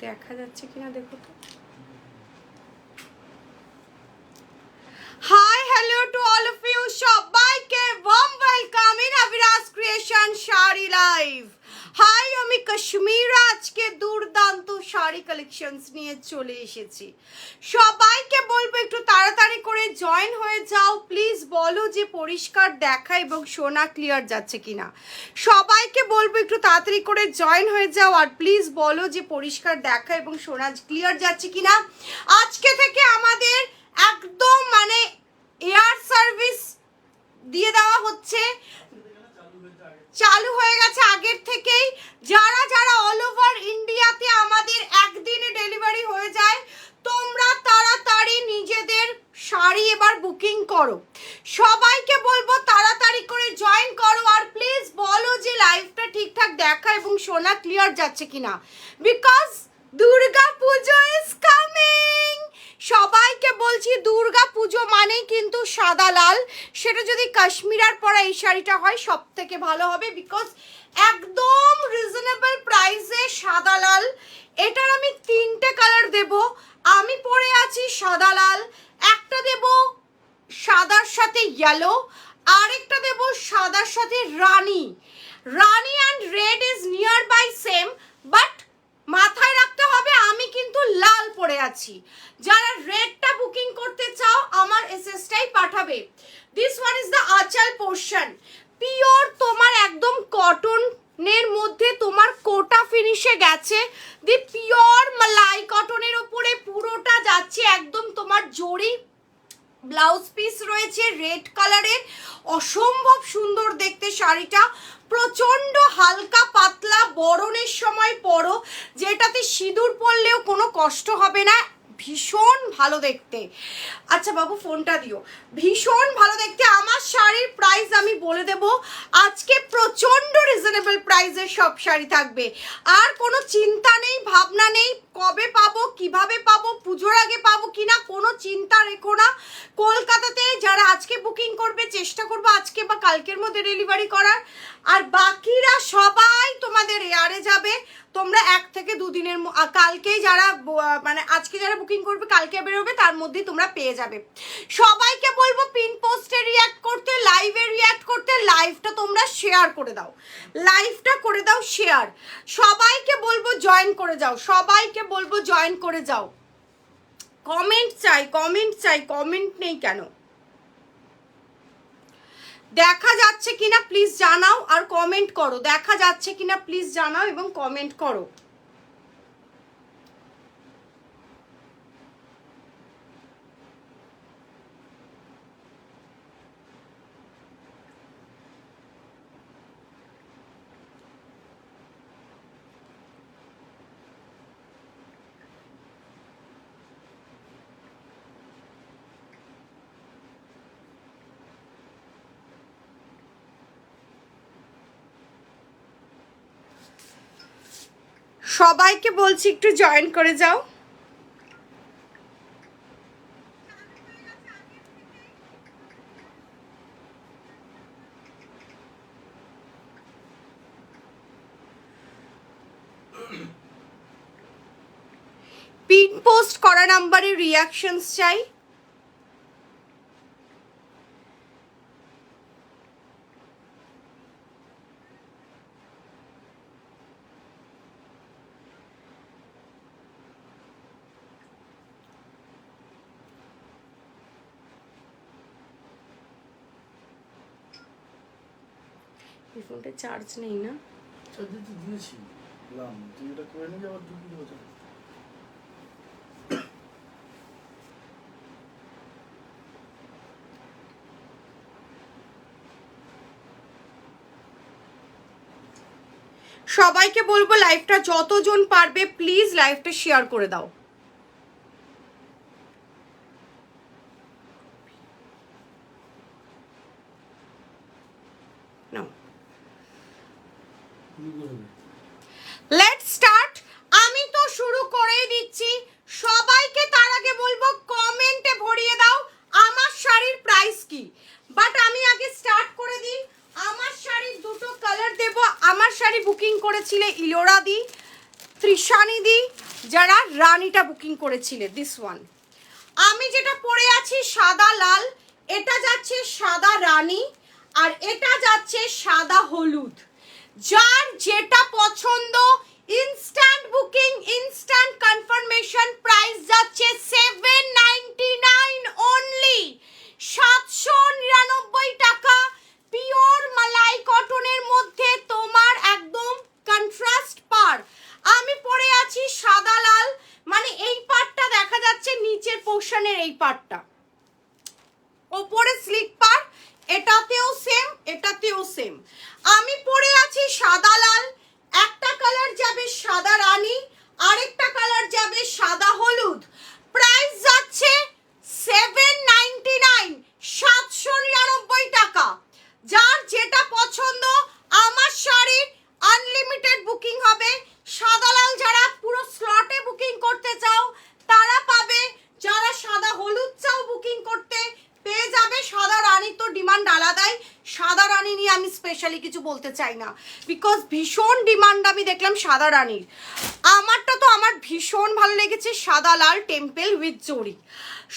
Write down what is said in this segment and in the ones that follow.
দেখা যাচ্ছে কিনা দেখো তো। Hi hello to all of you, সবাইকে warm welcome in Abiraj creation sari live. Hi, আমি কাশ্মীরা আজকে দুর্দান্ত শাড়ি কালেকশনস নিয়ে চলে এসেছি। সবাইকে বলবো একটু তাড়াতাড়ি করে জয়েন হয়ে যাও প্লিজ। বলো যে পরিষ্কার দেখা এবং শোনা ক্লিয়ার যাচ্ছে কিনা। সবাইকে বলবো একটু তাড়াতাড়ি করে জয়েন হয়ে যাও আর প্লিজ বলো যে পরিষ্কার দেখা এবং শোনা ক্লিয়ার যাচ্ছে কিনা। আজকে থেকে আমাদের একদম মানে এয়ার সার্ভিস দিয়ে দেওয়া হচ্ছে, চালু হয়ে গেছে আগের থেকেই। যারা যারা অল ওভার ইন্ডিয়াতে আমাদের একদিনে ডেলিভারি হয়ে যায়, তোমরা তাড়াতাড়ি নিজেদের শাড়ি এবার বুকিং করো। সবাইকে বলবো তাড়াতাড়ি করে জয়েন করো আর প্লিজ বলো যে লাইভটা ঠিকঠাক দেখা এবং শোনা ক্লিয়ার যাচ্ছে কিনা, because Durga Puja is coming. সবাইকে বলছি দুর্গা পুজো মানেই কিন্তু সাদা লাল। সেটা যদি কাশ্মীরার পরা এই শাড়িটা হয় সব থেকে ভালো হবে, বিকজ একদম রিজনেবল প্রাইসে সাদা লাল। এটার আমি 3টে কালার দেব। আমি পরে আছি সাদা লাল, একটা দেব সাদার সাথে ইয়েলো, আরেকটা দেব সাদার সাথে রানী। রানী and red is nearby same, but মাথায় রাখতে হবে আমি কিন্তু লাল পরে আছি। যারা রেডটা বুকিং করতে চাও আমার এসএসটাই পাঠাবে। This one is the anchal portion, pure তোমার একদম কটনের মধ্যে তোমার কোটা ফিনিশে গেছে। দি পিওর মালাই কটনের উপরে পুরোটা যাচ্ছে একদম তোমার জরি। ব্লাউজ পিস রয়েছে রেড কালারের, অসম্ভব সুন্দর দেখতে শাড়িটা। প্রচণ্ড হালকা পাতলা, বরণের সময় পরো, যেটাতে সিঁদুর পরলেও কোনো কষ্ট হবে না। ভীষণ ভালো দেখতে। আচ্ছা বাবু ফোনটা দিও। ভীষণ ভালো দেখতে। আমার শাড়ির প্রাইস আমি বলে দেব, আজকে প্রচণ্ড রিজনেবল প্রাইসের সব শাড়ি থাকবে। আর কোনো চিন্তা নেই, ভাবনা নেই কবে পাবো, কিভাবে পাবো, পুজোর আগে পাবো কিনা, কোনো চিন্তা রেখো না। কলকাতাতে যারা আজকে বুকিং করবে চেষ্টা করবো আজকে বা কালকের মধ্যে ডেলিভারি করার, আর বাকিরা সবাই তোমাদের এয়ারে যাবে। তোমরা 1 থেকে 2 দিনের কালকেই যারা মানে আজকে যারা বুকিং করবে কালকে বেরোবে, তার মধ্যেই তোমরা পেয়ে যাবে। সবাইকে বলবো পিন পোস্টে রিঅ্যাক্ট করতে, লাইভে রিঅ্যাক্ট করতে। লাইভটা তোমরা শেয়ার করে দাও, লাইভটা করে দাও শেয়ার। সবাইকে বলবো জয়েন করে যাও, সবাইকে বলবো জয়েন করে যাও। কমেন্ট চাই, কমেন্ট চাই, কমেন্ট নেই কেন? দেখা যাচ্ছে কিনা প্লিজ জানাও আর কমেন্ট করো। দেখা যাচ্ছে কিনা প্লিজ জানাও এবং কমেন্ট করো। সবাইকে বলছি একটু জয়েন করে যাও। পিন পোস্ট করা নাম্বারে রিঅ্যাকশনস চাই। এই ফোনটা চার্জ নেই না? চার্জ তো দিয়েছি, তুই এটা করে নিয়ে আবার ঢুকিয়ে দেবো। সবাইকে বলবো লাইভটা যতজন পারবে প্লিজ লাইভটা শেয়ার করে দাও। করবে? Let's start. আমি তো শুরু করেই দিচ্ছি। সবাইকে তার আগে বলবো কমেন্টে ভরিয়ে দাও আমার শাড়ির প্রাইস কি। বাট আমি আগে স্টার্ট করে দিই। আমার শাড়ির দুটো কালার দেব। আমার শাড়ি বুকিং করেছিলে ইলোরা দি, ত্রিশানি দি, যারা রানীটা বুকিং করেছিলে দিস ওয়ান। আমি যেটা পরে আছি সাদা লাল, এটা যাচ্ছে সাদা রানী, আর এটা যাচ্ছে সাদা হলুদ। যার যেটা পছন্দ instant booking, instant confirmation. Price যাচ্ছে 799 অনলি, 799 টাকা। পিওর মালাই কটনের মধ্যে তোমার একদম কন্ট্রাস্ট পার। আমি পরে আছি সাদা লাল, মানে এই পার্টটা দেখা যাচ্ছে নিচের পোর্শনের এই পার্টটা, ওপরে স্লিক পার, এটাতেও সেম এটাতেও সেম। আমি পরে আছি সাদা লাল, একটা কালার যাবে সাদা রানী, আরেকটা কালার যাবে সাদা হলুদ। প্রাইস যাচ্ছে 799, 799 টাকা। যার যেটা পছন্দ আমার শাড়ির আনলিমিটেড বুকিং হবে। সাদা লাল যারা পুরো স্লটে বুকিং করতে চাও তারা পাবে, যারা সাদা হলুদ চাও বুকিং করতে পেয়ে যাবে। সাদা রানী তো ডিমান্ড আলাদাই, সাদা রানী নিয়ে আমি স্পেশালি কিছু বলতে চাই না, বিকজ ভীষণ ডিমান্ড আমি দেখলাম সাদা রানীর। আমারটা তো আমার ভীষণ ভালো লেগেছে সাদা লাল টেম্পল উইথ জরি।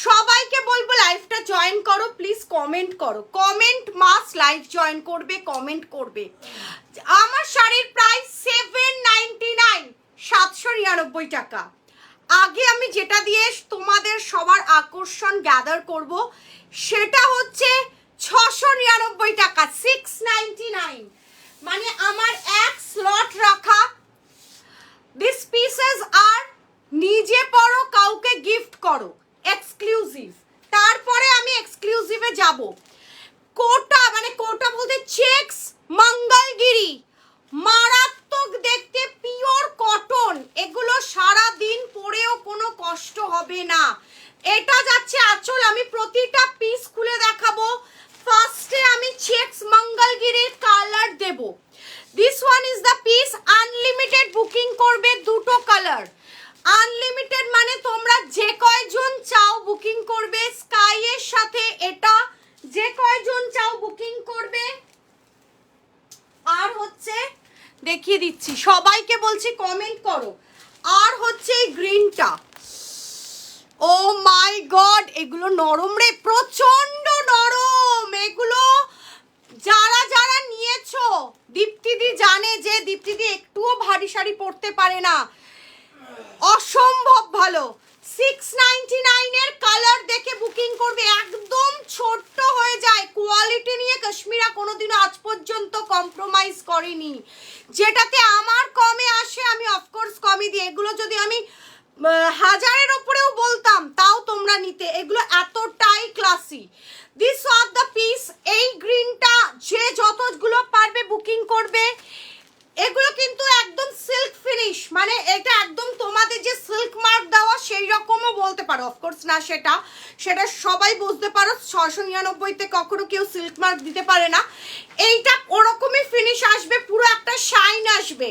সবাইকে বলবো লাইভটা জয়েন করো, প্লিজ কমেন্ট করো, কমেন্ট মাস লাইভ জয়েন করবে, কমেন্ট করবে। আমার শাড়ির প্রাইস 799, 799 টাকা। আগে আমি যেটা দিয়ে তোমাদের সবার আকর্ষণ গ্যাদার করব সেটা হচ্ছে 699 টাকা, 699। মানে আমার এক স্লট রাখা। দিস পিসেস আর নিজে পরো, কাউকে গিফট করো, এক্সক্লুসিভ। তারপরে আমি এক্সক্লুসিভে যাব। কোটা, মানে কোটা বলতে চেক্স মঙ্গলগিরি, মারাত্মক দেখতে, পিওর কটন। এগুলো সারা দিন পরেও কোনো কষ্ট হবে না। এটা যাচ্ছে আঁচল, আমি প্রতিটা পিস খুলে দেখাবো। ফার্স্টে আমি চেক্স মঙ্গলগিরির কালার দেব। This one is the piece. Unlimited booking করবে, দুটো কালার আনলিমিটেড, মানে তোমরা যে কয়জন চাও বুকিং করবে। স্কাই এর সাথে এটা যে কয়জন চাও বুকিং করবে। আর হচ্ছে দেখিয়ে দিচ্ছি, সবাইকে বলছি কমেন্ট করো। আর হচ্ছে এই গ্রিনটা, ও মাই গড, এগুলো নরম রে, প্রচন্ড নরম এগুলো। যারা যারা নিয়েছো, দীপ্তিদি জানে যে দীপ্তিদি একটুও ভারী শাড়ি পরতে পারে না, অসম্ভব ভালো। 699 এর কালার দেখে বুকিং করবে, একদম ছোট্ট হয়ে যায়। কোয়ালিটি নিয়ে কাশ্মীরা কোনোদিনও আজ পর্যন্ত কম্প্রোমাইজ করেনি। যেটাতে আমার কমে আসে আমি অফকোর্স কমই দিই। এগুলো যদি আমি 1000-এর ওপরেও বলতাম তাও তোমরা নিতে, এগুলো এতটাই classy. This are the piece. এই গ্রিনটা যে যতগুলো পারবে বুকিং করবে। এগুলো কিন্তু একদম সিল্ক ফিনিশ, মানে এটা একদম তোমাদের যে সিল্ক মার্ক দেওয়া সেই রকমও বলতে পারো, অফকোর্স না সেটা সেটা সবাই বুঝতে পারো। 699-তে কখনো কেউ সিল্ক মার্ক দিতে পারে না। এইটা ওরকমই ফিনিশ আসবে, পুরো একটা শাইন আসবে,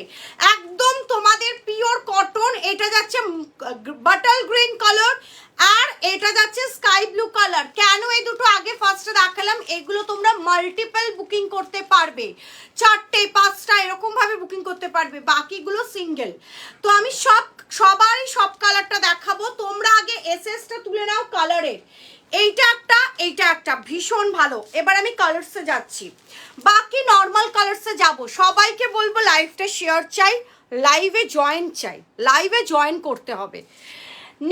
একদম তোমাদের পিওর কটন। এটা যাচ্ছে বাটল গ্রিন কালার, আর এটা যাচ্ছে স্কাই ব্লু কালার। কেন এই দুটো আগে ফার্স্টে দেখালাম, এগুলো তোমরা মাল্টিপল বুকিং করতে পারবে, 4টে 5টা এরকম ভাবে বুকিং করতে পারবে, বাকিগুলো সিঙ্গেল। তো আমি সবারই সব কালারটা দেখাবো। তোমরা আগে এসএসটা তুলে নাও কালারের। এইটা একটা ভীষণ ভালো। এবার আমি কালারসে যাচ্ছি, বাকি নর্মাল কালারসে যাব। সবাইকে বলবো লাইভটা শেয়ার চাই, লাইভে জয়েন চাই, লাইভে জয়েন করতে হবে।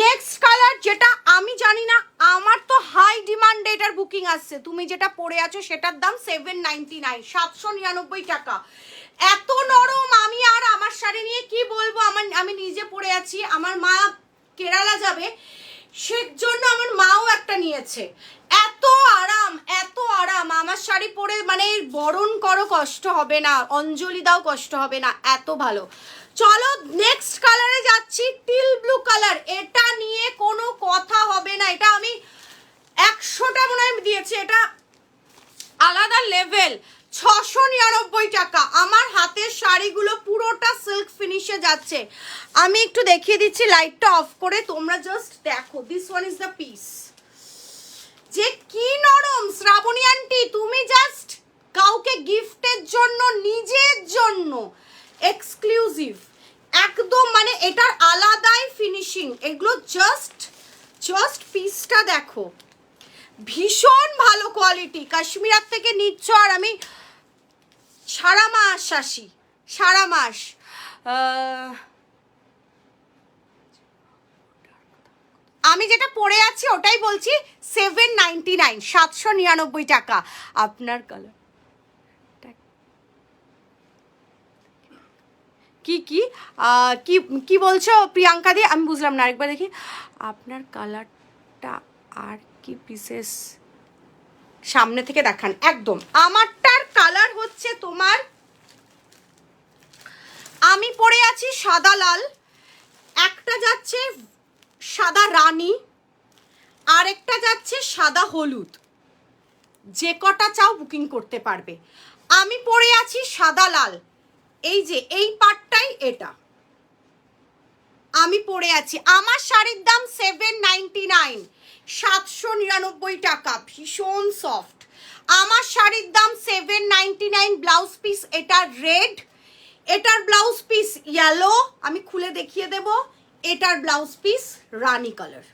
নেক্সট কালার যেটা আমি জানি না, আমার তো হাই ডিমান্ডে এটার বুকিং আসছে। তুমি যেটা পরে আছো সেটার দাম 799, 799 টাকা। এত নরম, আমি আর আমার শাড়ি নিয়ে কি বলবো। আমি নিজে পরে আছি, আমার মা কেরালা যাবে সেজন্য আমার মাও একটা নিয়েছে। এত আরাম, এত আরাম। আমার শাড়ি পরে মানে বরণ করো কষ্ট হবে না, অঞ্জলি দাও কষ্ট হবে না, এত ভালো। চলো নেক্সট কালারে যাচ্ছি, টিল ব্লু কালার। এটা নিয়ে কোনো কথা হবে না, এটা আমি 100টা মনে হয় দিয়েছি, এটা আলাদা লেভেল। 699 টাকা। আমার হাতের শাড়িগুলো পুরোটা সিল্ক ফিনিশে যাচ্ছে। আমি একটু দেখিয়ে দিচ্ছি লাইটটা অফ করে, তোমরা জাস্ট দেখো। This one is the piece. যে কি নরম শ্রাবণী আন্টি, তুমি জাস্ট কাউকে গিফটের জন্য, নিজের জন্য এক্সক্লুসিভ একদম, মানে এটার আলাদাই ফিনিশিং। এগুলো জাস্ট পিসটা দেখো, ভীষণ ভালো কোয়ালিটি। কাশ্মীরার থেকে নিচ্ছ, আর আমি সারা মাস আসি, সারা মাস। আমি যেটা পরে আছি ওটাই বলছি, 799, 799 টাকা। আপনার কালার কি কি কি কি বলছো প্রিয়াঙ্কা দি? আমি বুঝলাম না, আরেকবার দেখি। আপনার কালারটা আর কি পিসেস সামনে থেকে দেখান একদম। আমারটার কালার হচ্ছে তোমার, আমি পরে আছি সাদা লাল, একটা যাচ্ছে সাদা রানী, আর একটা যাচ্ছে সাদা হলুদ। যে কটা চাও বুকিং করতে পারবে। আমি পরে আছি সাদা লাল, এই যে এই পার্টটাই এটা আমি পরে আছি। আমার শাড়ির দাম 799, 799 টাকা, ভীষণ সফট। আমার শাড়ির দাম 799। ব্লাউজ পিস এটা রেড, এটার ব্লাউজ পিস ইয়েলো, আমি খুলে দেখিয়ে দেব। এটার blouse piece Rani colour.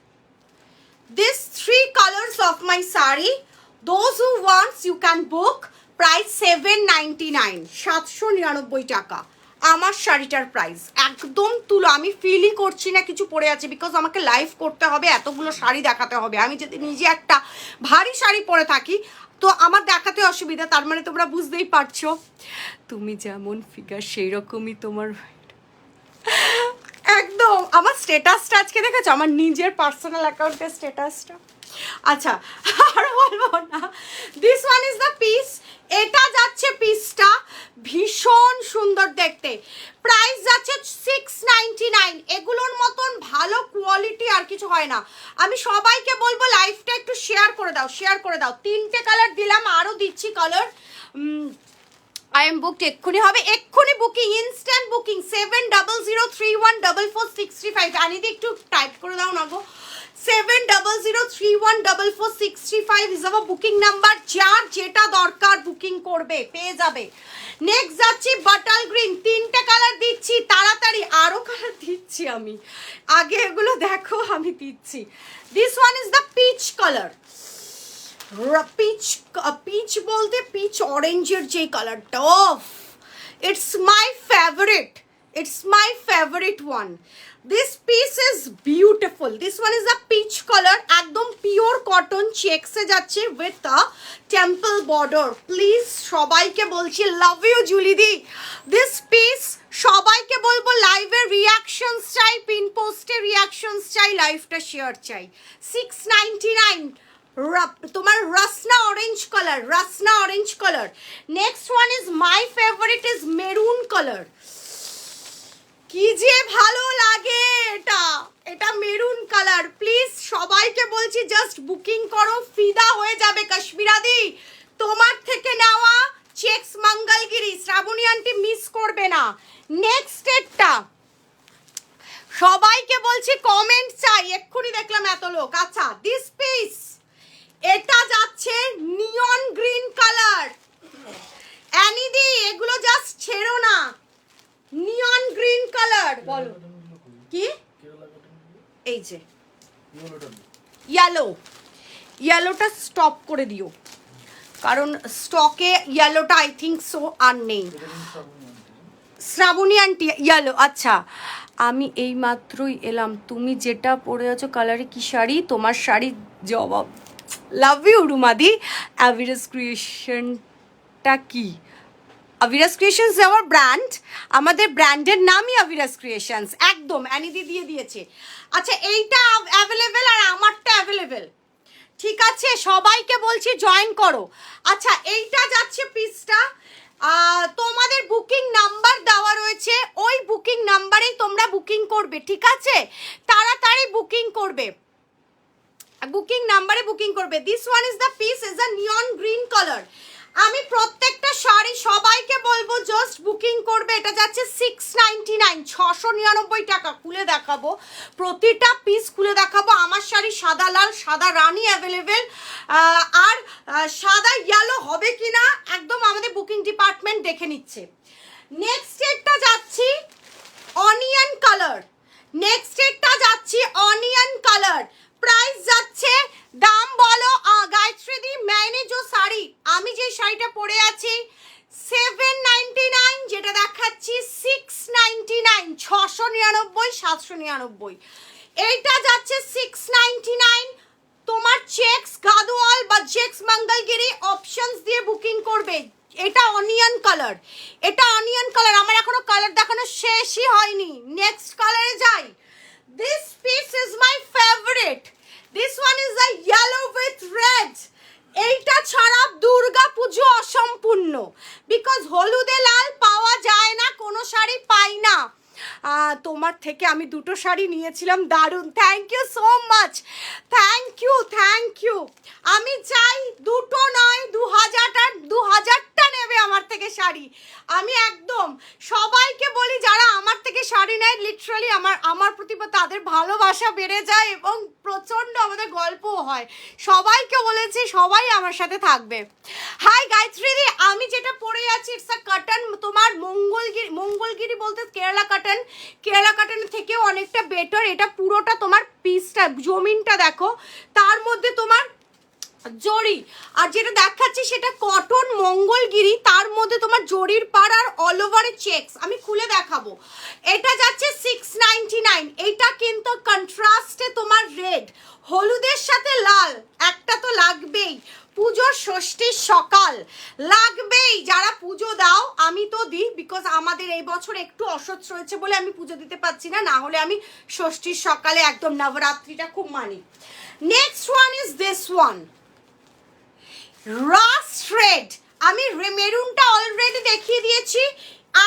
These 3 colors of my saree, those who wants you can book. Price 799, 799 টাকা আমার শাড়িটার প্রাইস। একদম তুলো, আমি ফিলই করছি না কিছু পরে আছে, বিকজ আমাকে লাইভ করতে হবে, এতগুলো শাড়ি দেখাতে হবে। আমি যদি নিজে একটা ভারী শাড়ি পরে থাকি তো আমার দেখাতে অসুবিধা, তার মানে তোমরা বুঝতেই পারছো। তুমি যেমন ফিগার সেই রকমই তোমার একদম। আমার স্ট্যাটাসটা আজকে দেখেছো, আমার নিজের পার্সোনাল অ্যাকাউন্টের স্ট্যাটাসটা। আচ্ছা আর বলবো না। This one is the piece. এটা যাচ্ছে পিসটা, ভীষণ সুন্দর দেখতে। প্রাইস যাচ্ছে 699। এগুলোর মতন ভালো কোয়ালিটি আর কিছু হয় না। আমি সবাইকে বলবো লাইভটা একটু শেয়ার করে দাও, শেয়ার করে দাও। 3টে কালার দিলাম, আরও দিচ্ছি কালার। I am booked, এক্ষুনি হবে, এক্ষুনি বুকিং, ইনস্ট্যান্ট বুকিং। 7003144635। আনিদি একটু টাইপ করে দাও না গো। 7003144635 ইজ আওয়ার বুকিং নাম্বার। যার যেটা দরকার বুকিং করবে, পেয়ে যাবে। নেক্সট যাচ্ছি বাটাল গ্রিন। 3টে কালার দিচ্ছি, তাড়াতাড়ি আরও কালার দিচ্ছি আমি। আগে এগুলো দেখো, আমি দিচ্ছি। This one is the peach colour. Peach বলতে পিচ অরেঞ্জের যে কালারটা, অফ, it's my favourite, it's my favourite one. This piece is beautiful. This one is a peach colour, একদম পিওর কটন, চেক্সে যাচ্ছে with a temple border. Please সবাইকে বলছি, লাভ ইউ জুলিদি। দিস পিস সবাইকে বলবো লাইভের রিয়াকশনস চাই, পিন পোস্টের রিয়াকশনস চাই, লাইভটা শেয়ার চাই। 699 তোমার Rasna orange colour, Rasna orange colour. Next one is my favourite, is maroon colour. কি যে ভালো লাগে এটা, এটা মেরুন কালার। প্লিজ সবাইকে বলছি জাস্ট বুকিং করো, ফিদা হয়ে যাবে। কাশ্মীরাদি তোমার থেকে নেওয়া checks Mangalagiri, Shrabani aunty miss করবে না। নেক্সট এটা সবাইকে বলছি কমেন্ট চাই, এক্ষুনি দেখলাম এত লোক। আচ্ছা দিস পিস, এটা যাচ্ছে নিয়ন গ্রিন কালার। অ্যানিদি এগুলো জাস্ট ছেড়ো না, নিয়ন গ্রিন কালার। বলো কি? এই যে ইয়েলো, ইয়েলোটা স্টপ করে দিও, কারণ স্টকে ইয়েলোটা আই থিঙ্ক সো আর নেই। শ্রাবণী আন্টি ইয়েলো, আচ্ছা আমি এই মাত্রই এলাম। তুমি যেটা পরে আছো কালারে কি শাড়ি? তোমার শাড়ির জবাব। Love you রুমাদি। অ্যাভিরাস ক্রিয়েশনটা কি? অভিরাস ক্রিয়েশনস আমার ব্র্যান্ড, আমাদের ব্র্যান্ডের নামই অভিরাস ক্রিয়েশনস। একদম অ্যানিদি দিয়ে দিয়েছে। আচ্ছা এইটা অ্যাভেলেবেল আর আমারটা অ্যাভেলেবেল, ঠিক আছে? সবাইকে বলছি জয়েন করো। আচ্ছা এইটা যাচ্ছে পিসটা, তোমাদের বুকিং নাম্বার দেওয়া রয়েছে, ওই বুকিং নাম্বারেই তোমরা বুকিং করবে, ঠিক আছে? তাড়াতাড়ি বুকিং করবে, বুকিং নাম্বারে বুকিং করবে। This one is the piece, is a neon green colour. আমি প্রত্যেকটা শাড়ি সবাইকে বলবো জাস্ট বুকিং করবে। এটা যাচ্ছে 699, 699 টাকা। খুলে দেখাবো, প্রতিটা পিস খুলে দেখাবো। আমার শাড়ি সাদা লাল, সাদা রানী অ্যাভেলেবেল, আর সাদা ইয়েলো হবে কিনা একদম আমাদের বুকিং ডিপার্টমেন্ট দেখে নিচ্ছে। নেক্সট এটা যাচ্ছি অনিয়ন কালার, নেক্সট এটা যাচ্ছি অনিয়ন কালার। প্রাইস যাচ্ছে, দাম বলো গায়ত্রী দি। मैंने जो শাড়ি, আমি যে শাড়িটা পরে আছি 799, যেটা দেখাচ্ছি 699, 699, 799। এইটা যাচ্ছে 699। তোমার চেক্স গাদোয়াল বা চেক্স মঙ্গলগিরি অপশনস দিয়ে বুকিং করবে। এটা অনিয়ন কালার, এটা অনিয়ন কালার। আমার এখনো কালার দেখানো শেষই হয়নি, নেক্সট কালারে যাই। This piece is my favourite, this one is the yellow with red. এইটা ছাড়া দুর্গা পুজো অসম্পূর্ণ, বিকজ হলুদে লাল পাওয়া যায় না, কোনো শাড়ি পাই না। তোমার থেকে আমি দুটো শাড়ি নিয়েছিলাম, দারুণ, thank you so much, thank you thank you. আমি চাই দুটো নয় 2000টা নেবে আমার থেকে শাড়ি। আমি একদম সবাইকে বলি যারা আমার থেকে শাড়ি নেয়, লিটারালি আমার প্রতি তাদের ভালোবাসা বেড়ে যায় এবং প্রচণ্ড আমাদের গল্পও হয়। সবাইকে বলেছি সবাই আমার সাথে থাকবে। হাই গায়ত্রী দি, আমি যেটা পরে আছি ইটস আ কাটন, তোমার মঙ্গলগিরি বলতে কেরালা কাটন, কেরালা কাটনের থেকেও অনেকটা বেটার। এটা পুরোটা তোমার পিসটা জমিনটা দেখো, তার মধ্যে তোমার জরি, আর যেটা দেখাচ্ছি সেটা কটন মঙ্গলগিরি, তার মধ্যে তোমার জরির পাড় আর অল ওভারে চেকস। আমি খুলে দেখাবো। এটা যাচ্ছে 699। এটা কিন্তু কন্ট্রাস্টে তোমার রেড, হলুদের সাথে লাল একটা তো লাগবেই, পুজোর ষষ্ঠীর সকাল লাগবেই। যারা পুজো দাও, আমি তো দিই, বিকজ আমাদের এই বছর একটু অসহ্য রয়েছে বলে আমি পুজো দিতে পারছি না, না হলে আমি ষষ্ঠীর সকালে একদম নবরাত্রিটা খুব মানি। Next one is this one, rust red. আমি মেরুনটা অলরেডি দেখিয়ে দিয়েছি,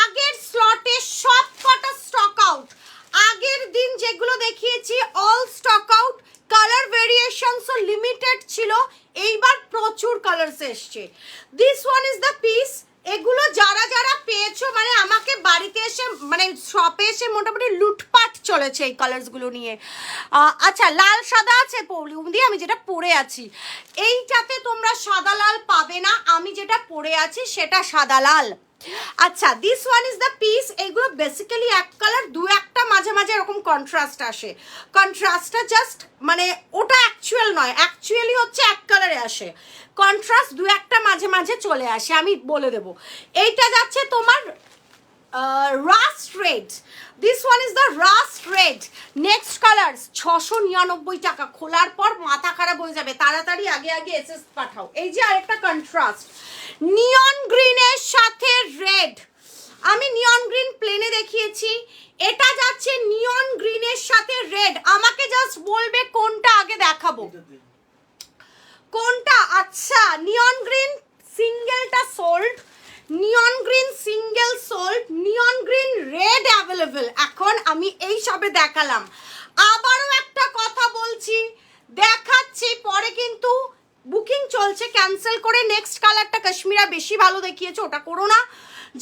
আগের স্লটে সব কটা স্টক আউট, আগের দিন যেগুলো দেখিয়েছি অল স্টক আউট। কালার ভেরিয়েশনসও লিমিটেড ছিল, এইবার প্রচুর কালারস এসছে। This one is the piece. এগুলো যারা যারা পেয়েছো, মানে আমাকে বাড়িতে এসে, মানে শপে এসে মোটামুটি লুটপাট চলেছে এই কালার্সগুলো নিয়ে। আচ্ছা, লাল সাদা আছে দিয়ে আমি যেটা পরে আছি, এইটাতে তোমরা সাদা লাল পাবে না, আমি যেটা পরে আছি সেটা সাদা লাল। আচ্ছা, this one is the piece. এইগুলো বেসিক্যালি এক কালার, দু একটা মাঝে মাঝে এরকম কন্ট্রাস্ট আসে, কন্ট্রাস্টটা জাস্ট মানে ওটা অ্যাকচুয়াল নয়, অ্যাকচুয়ালি হচ্ছে এক কালারে আসে, কন্ট্রাস্ট দু একটা মাঝে মাঝে চলে আসে, আমি বলে দেবো। এইটা যাচ্ছে তোমার rust red, this one is the rust red. Next colour 699 টাকা। খোলার পর মাথা খারাপ হয়ে যাবে, তাড়াতাড়ি আগে আগে এসএস পাঠাও। এই যে আরেকটা কন্ট্রাস্ট, নিয়ন গ্রিনের সাথে রেড। আমি নিয়ন গ্রিন প্লেনে দেখিয়েছি, এটা যাচ্ছে নিয়ন গ্রিনের সাথে রেড। আমাকে জাস্ট বলবে কোনটা আগে দেখাবো, কোনটা। আচ্ছা, নিয়ন গ্রিন সিঙ্গেলটা sold, neon green single sold, neon green red available. এখন আমি এই সবে দেখালাম, আবারও একটা কথা বলছি, দেখাচ্ছি, পরে কিন্তু বুকিং চলছে, ক্যান্সেল করে নেক্সট কালারটা কাশ্মীরা বেশি ভালো দেখিয়েছে, ওটা করো না।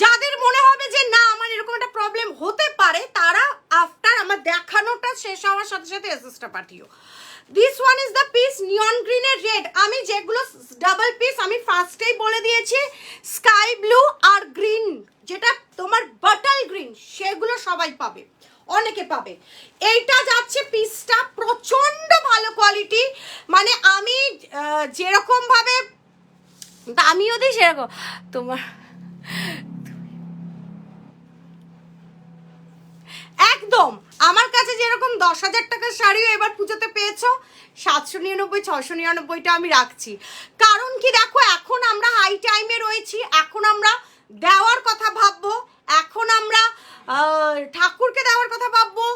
যাদের মনে হবে যে না আমার এরকম একটা প্রবলেম হতে পারে, তারা আফটার আমার দেখানোটা শেষ হওয়ার সাথে সাথে এসএসটা পাঠিও। This one is the piece, neon গ্রিনের রেড। আমি যেগুলো ডাবল পিস আমি ফার্স্টেই বলে দিয়েছি, স্কাই ব্লু আর গ্রিন, যেটা তোমার বাটাল গ্রিন, সেগুলো সবাই পাবে, অনেকে পাবে। এইটা যাচ্ছে পিসটা প্রচন্ড ভালো কোয়ালিটি, মানে আমি যেরকম ভাবে আমিও দিই সেরকম তোমার একদম আমার কাছে যেরকম 10,000 টাকার শাড়িও এবার পুজোতে পেয়েছো, 799 699টা আমি রাখছি। কারণ কি দেখো, এখন আমরা হাই টাইমে রয়েছি, এখন আমরা দেওয়ার কথা ভাববো, এখন আমরা ঠাকুরকে দেওয়ার কথা ভাববো,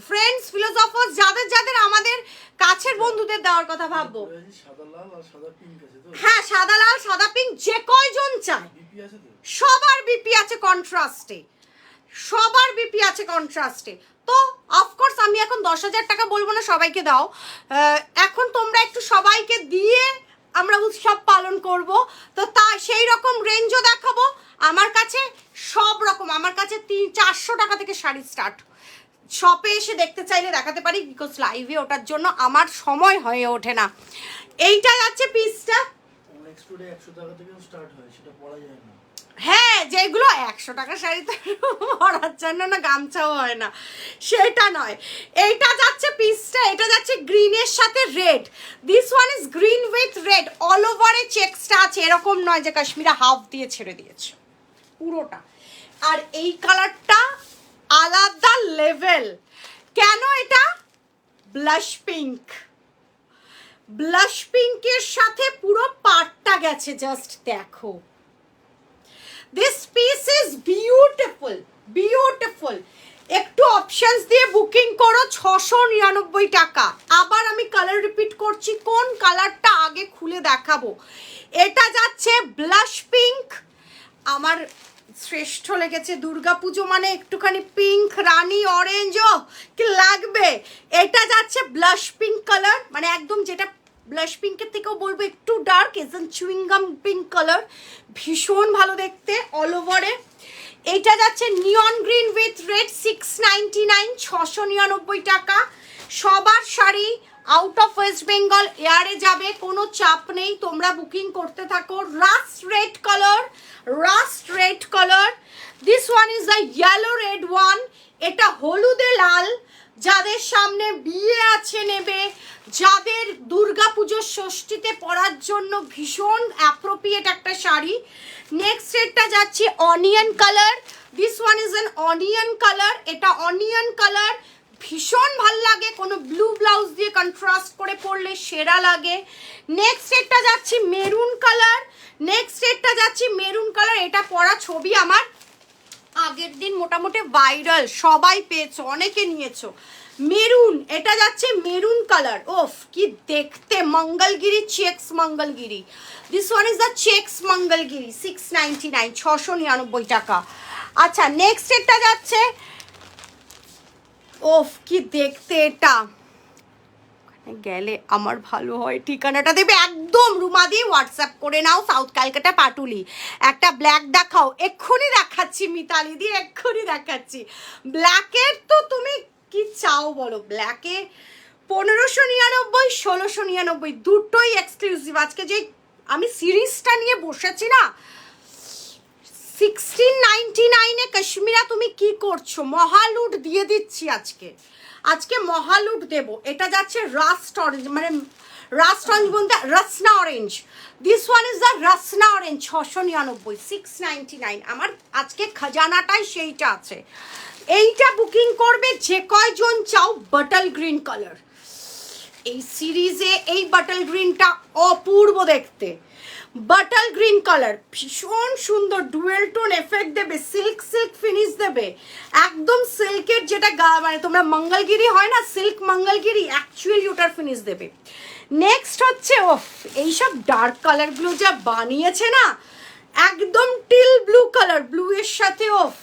ফ্রেন্ডস ফিলোসফার্স যাদের যাদের আমাদের কাছের বন্ধুদের দেওয়ার কথা ভাববো। সাদা লাল আর সাদা পিঙ্ক আছে তো? হ্যাঁ, সাদা লাল সাদা পিঙ্ক যে কয়জন চায়, বিপি আছে তো? সবার বিপি আছে কন্ট্রাস্টে, সবার বিপি আছে কন্ট্রাস্টে। তো অফকোর্স আমি এখন 10,000 টাকা বলবো না সবাইকে দাও, এখন তোমরা একটু সবাইকে দিয়ে আমরা উৎসব পালন করব, তো তা সেই রকম রেঞ্জও দেখাবো। আমার কাছে সব রকম, আমার কাছে 400 টাকা থেকে শাড়ি স্টার্ট। শপে এসে দেখতে চাইলে দেখাতে পারি, বিকজ লাইভে ওটার জন্য আমার সময় হয়ে ওঠে না। এইটা যাচ্ছে পিসটা, এক্সপোর্টে 100 টাকা থেকে স্টার্ট হয়, সেটা পড়া যায় না। হ্যাঁ, যেগুলো 100 টাকা শাড়ি তো পরার জন্য না, গামছাও হয় না, সেটা নয়। এইটা যাচ্ছে পিসটা, এটা যাচ্ছে গ্রিনের সাথে red. This one is green with red, all ওভারে চেক্সটা আছে, এরকম নয় যে কাশ্মীরা হাফ দিয়ে ছেড়ে দিয়েছে, পুরোটা। আর এই কালারটা আলাদা লেভেল। কেন এটা? ব্লাশ পিঙ্ক, ব্লাশ পিঙ্কের সাথে পুরো পাটটা গেছে, জাস্ট দেখো। This piece is beautiful, beautiful. একটু অপশনস দিয়ে বুকিং করো, 699 টাকা। আবার আমি কালার রিপিট করছি, কোন কালারটা আগে খুলে দেখাবো। এটা যাচ্ছে ব্লাশ পিঙ্ক, আমার শ্রেষ্ঠ লেগেছে। দুর্গাপুজো মানে একটুখানি পিঙ্ক, রানী অরেঞ্জও কি লাগবে। এটা যাচ্ছে ব্লাশ পিঙ্ক কালার, মানে একদম যেটা ব্লাশ পিঙ্কের থেকেও বলবো একটু ডার্ক, এজন চুইংগাম পিঙ্ক কালার, ভীষণ ভালো দেখতে অল ওভারে। এইটা যাচ্ছে নিয়ন গ্রিন উইথ রেড, 699, 699 টাকা। সবার sari out of West Bengal এয়ারে যাবে, কোনো চাপ নেই, তোমরা বুকিং করতে থাকো। Rust red colour, rust red colour. This one is the yellow red one. এটা হলুদে লাল, যাদের সামনে বিয়ে আছে নেবে, যাদের দুর্গাপুজোর ষষ্ঠীতে পরার জন্য ভীষণ অ্যাপ্রোপ্রিয়েট একটা শাড়ি। নেক্সট রেডটা যাচ্ছে onion colour. This one is an onion colour, এটা অনিয়ন কালার ভীষণ ভাল লাগে, কোনো ব্লু ব্লাউজ দিয়ে কন্ট্রাস্ট করে পরলে সেরা লাগে। নেক্সট রেডটা যাচ্ছে মেরুন কালার, নেক্সট রেডটা যাচ্ছে মেরুন কালার। এটা পরা ছবি আমার আগের দিন মোটামুটি ভাইরাল, সবাই পেয়েছো, অনেকে নিয়েছো। মেরুন, এটা যাচ্ছে মেরুন কালার, ওফ কি দেখতে, Mangalagiri checks Mangalagiri. This one is the checks Mangalagiri, 699, 699 টাকা। আচ্ছা, নেক্সট এটা যাচ্ছে, ওফ কি দেখতে, এটা গেলে আমার ভালো হয়, ঠিকানাটা দেবে একদম। রুমা দিয়ে হোয়াটসঅ্যাপ করে নাও, সাউথ ক্যালকাটা পাটুলি। একটা ব্ল্যাক দেখাও, এক্ষুনি দেখাচ্ছি মিতালি দি, এক্ষুনি দেখাচ্ছি। ব্ল্যাকের তো তুমি কি চাও বলো, ব্ল্যাকে 1599, 1699, দুটোই এক্সক্লুসিভ। আজকে যে আমি সিরিজটা নিয়ে বসেছি না, 1699-এ কাশ্মীরা তুমি কি করছো, মহালুট দিয়ে দিচ্ছি আজকে, আজকে মহালুট দেব। এটা যাচ্ছে রাস্ট অরেঞ্জ, মানে রাস্ট অরেঞ্জ বলতে Rasna orange. This one is the Rasna orange, 699, 699। আমার আজকে খাজানাটাই সেইটা আছে। এইটা বুকিং করবে যে কয়জন চাও। বাটল গ্রিন কালার, এই সিরিজে এই বাটল গ্রিনটা অপূর্ব দেখতে। বাটল গ্রিন কালার ভীষণ সুন্দর, ডুয়েল টোন এফেক্ট দেবে, সিল্ক সিল্ক ফিনিশ দেবে, একদম সিল্কের যেটা মানে তোমরা মঙ্গলগিরি হয় না, সিল্ক মঙ্গলগিরি, অ্যাকচুয়ালি ওটার ফিনিশ দেবে। নেক্সট হচ্ছে, ওফ এইসব ডার্ক কালারগুলো যা বানিয়েছে না, একদম টিল ব্লু কালার, ব্লু এর সাথে, ওফ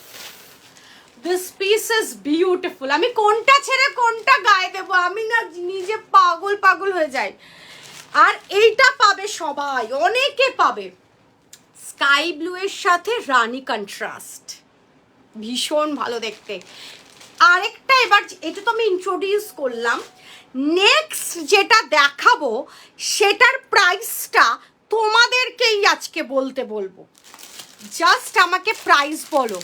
দিস পিস ইজ বিউটিফুল। আমি কোনটা ছেড়ে কোনটা গায়ে দেবো, আমি না নিজে পাগল পাগল হয়ে যাই। আর এইটা পাবে সবাই, অনেকে পাবে, স্কাই ব্লু এর সাথে রানী কন্ট্রাস্ট, ভীষণ ভালো দেখতে। আরেকটা, এবার এটা তো আমি ইন্ট্রোডিউস করলাম, নেক্সট যেটা দেখাবো সেটার প্রাইসটা তোমাদেরকেই আজকে বলতে বলবো। জাস্ট আমাকে প্রাইস বলো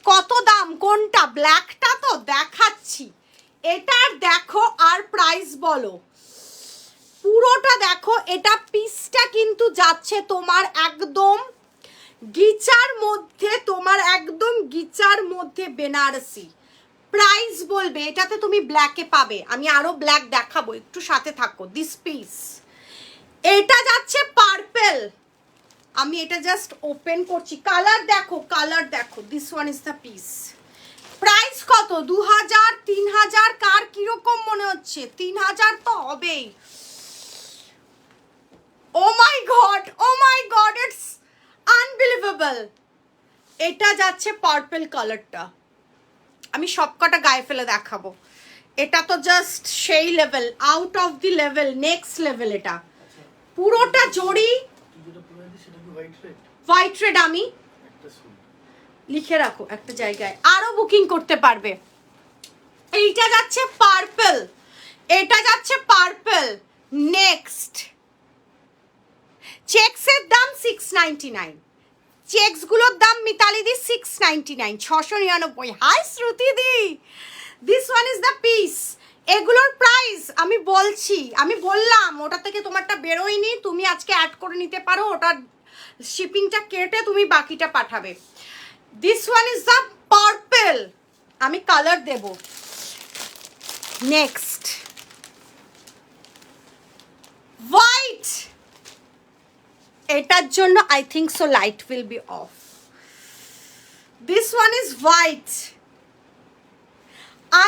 কত দাম, কোনটা, ব্ল্যাকটা তো দেখাচ্ছি, এটার দেখো আর প্রাইস বলো, পুরোটা দেখো। এটা পিসটা কিন্তু যাচ্ছে তোমার একদম গিচার মধ্যে, তোমার একদম গিচার মধ্যে বেনারসি। প্রাইস বলবে, এটাতে তুমি ব্ল্যাকে পাবে, আমি আরো ব্ল্যাক দেখাবো, একটু সাথে থাকো। দিস পিস, এটা যাচ্ছে পার্পল, আমি এটা জাস্ট ওপেন করছি, কালার দেখো, কালার দেখো। This one is the piece. Price কত, 2000, 3000, কার কিরকম মনে হচ্ছে, 3000 তো হবেই। Oh my god, oh my god, it's unbelievable. এটা যাচ্ছে পার্পল কালারটা, আমি সবকটা গায়ে ফেলে দেখাবো। এটা তো জাস্ট সেই level, out of the level, next level. এটা পুরোটা জড়ি তুই যেটা পরে আছিস সেটা কি হোয়াইট রেড? White red. আমি একটা শুন, লিখে রাখো একটা জায়গায়, আরো বুকিং করতে পারবে। এইটা যাচ্ছে পার্পল, এটা যাচ্ছে পার্পল। নেক্সট চেকসের দাম 699, চেকস গুলোর দাম মিতালি দি 699, 699। হাই শ্রুতি দি, this one is the piece. এগুলোর প্রাইস আমি বলছি, আমি বললাম ওটা থেকে তোমারটা বেরোয়নি, তুমি আজকে অ্যাড করে নিতে পারো, ওটা শিপিংটা কেটে তুমি বাকিটা পাঠাবে। This one is the purple, আমি কালার দেব। নেক্সট হোয়াইট, এটার জন্য I think so light will be of. This one is white.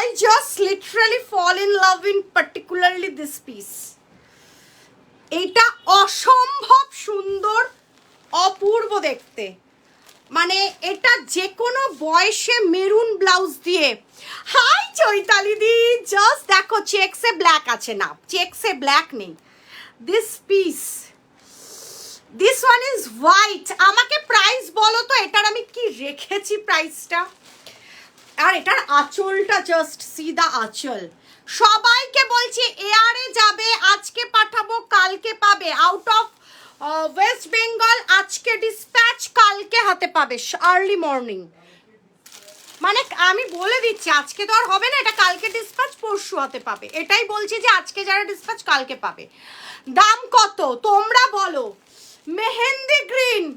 I just literally fall in love in particularly this piece. এটা অসম্ভব সুন্দর, অপূর্ব দেখতে। মানে এটা যে কোনো বয়সে মেরুন ব্লাউজ দিয়ে। হাই চৈতালি দি, জাস্ট দেখো চেকসে ব্ল্যাক আছে না, চেকসে ব্ল্যাক নেই। This piece, this one is white. আমাকে প্রাইস বলো তো, এটার আমি কি রেখেছি প্রাইসটা। আর এটার আঁচলটা জাস্ট সি দা আঁচল। সবাইকে বলছি এয়ারে যাবে, আজকে পাঠাবো কালকে পাবে। আউট অফ ওয়েস্ট বেঙ্গল আজকে ডিসপ্যাচ, কালকে হাতে পাবে আর্লি মর্নিং। মানে আমি বলে দিচ্ছি আজকে তো আর হবে না, এটা কালকে ডিসপ্যাচ পরশু হাতে পাবে। এটাই বলছি যে আজকে যারা ডিসপ্যাচ কালকে পাবে। দাম কত তোমরা বলো। মেহেন্দি গ্রিন,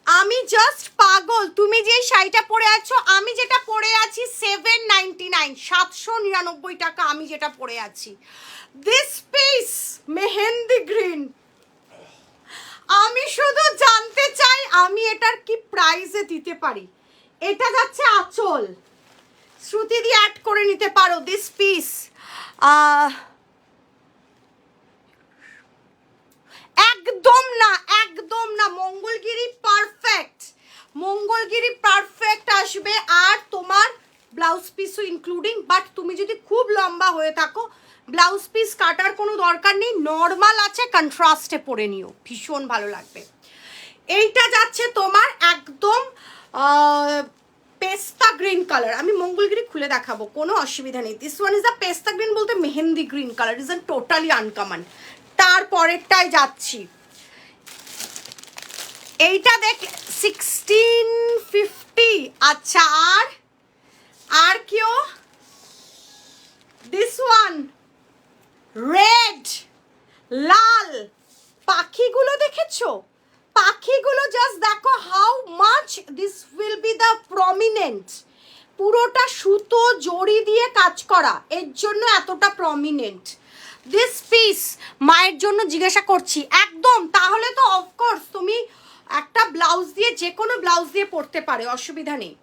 আমি জাস্ট পাগল। তুমি যে শাড়িটা পরে আছো, আমি যেটা পরে আছি 799, 799 টাকা আমি যেটা পরে আছি। দিস পিস মেহেন্দি গ্রিন, আমি শুধু জানতে চাই আমি এটার কি প্রাইসে দিতে পারি। এটা যাচ্ছে আঁচল, শ্রুতি দিয়ে অ্যাড করে নিতে পারো। দিস পিস একদম না, একদম না, মঙ্গলগিরি পারফেক্ট, মঙ্গলগিরি পারফেক্ট আসবে। আর তোমার ব্লাউজ পিসও ইনক্লুডিং। বাট তুমি যদি খুব লম্বা হয়ে থাকো, ব্লাউজ পিস কাটার কোনো দরকার নেই, নর্মাল আছে, কন্ট্রাস্টে পরে নিও, ভীষণ ভালো লাগবে। এইটা যাচ্ছে তোমার একদম পেস্তা গ্রিন কালার। আমি মঙ্গলগিরি খুলে দেখাবো, কোনো অসুবিধা নেই। This one is the pista green, বলতে mehndi green colour, is a totally uncommon. তারপরেরটায় যাচ্ছি, এইটা দেখ 1650। আচ্ছা, আর কেউ? দিস ওয়ান রেড, লাল, পাখিগুলো দেখেছো? পাখিগুলো জাস্ট দেখো how much this will be the prominent. পুরোটা সুতো জড়ি দিয়ে কাজ করা, এর জন্য এতটা প্রমিনেন্ট। দিস পিস মায়ের জন্য জিজ্ঞাসা করছি একদম। তাহলে তো অফকোর্স তুমি একটা ব্লাউজ দিয়ে, যে কোনো ব্লাউজ দিয়ে পরতে পারে, অসুবিধা নেই।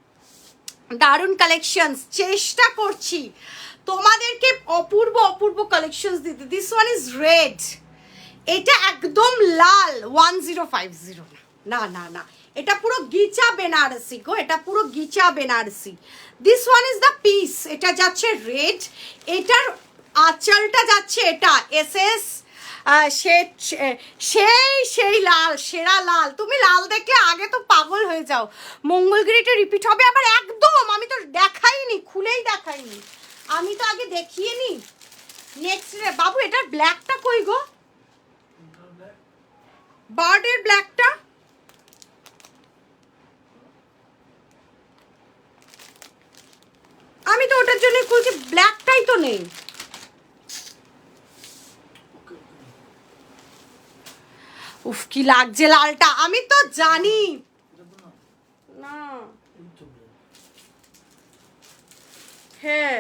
দারুণ কালেকশনস, চেষ্টা করছি তোমাদেরকে অপূর্ব অপূর্ব কালেকশনস দিতে। দিস ওয়ান ইজ রেড, এটা একদম লাল 1050। না না না, এটা পুরো গিচা বেনারসি গো, এটা পুরো Ghicha Benarasi. This one is the piece, এটা যাচ্ছে রেড, এটার আঁচলটা যাচ্ছে এটা এসএস, সেই লাল, সেরা লাল। তুমি লাল দেখলে আগে তো পাগল হয়ে যাও। মঙ্গলগিরিটা রিপিট হবে আবার একদম, আমি তো দেখাইনি, খুলেই দেখাইনি, আমি তো আগে দেখিয়ে নি। নেক্সট বাবু, এটার ব্ল্যাকটা কই গো? বার্ডের ব্ল্যাকটা আমি তো ওটার জন্য খুলছি, ব্ল্যাকটাই তো নেই। উফ কি লাগছে লালটা, আমি তো জানি না। হ্যাঁ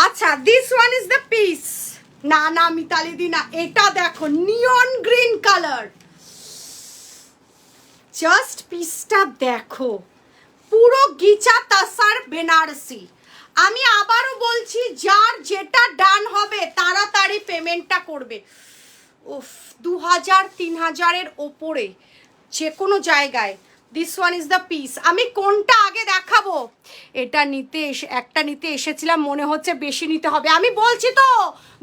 আচ্ছা, this one is the piece. না না মিতালি দি না, এটা দেখো নিয়ন গ্রিন কালার, জাস্ট পিসটা দেখো, পুরো গিচা তাসার বেনারসি। আমি আবারও বলছি, যার যেটা ডান হবে তাড়াতাড়ি পেমেন্টটা করবে। উফ 2000-3000-এর ওপরে যে কোনো জায়গায় this one is the piece. আমি কোনটা আগে দেখাবো? এটা একটা নিতে এসেছিলাম, মনে হচ্ছে বেশি নিতে হবে। আমি বলছি তো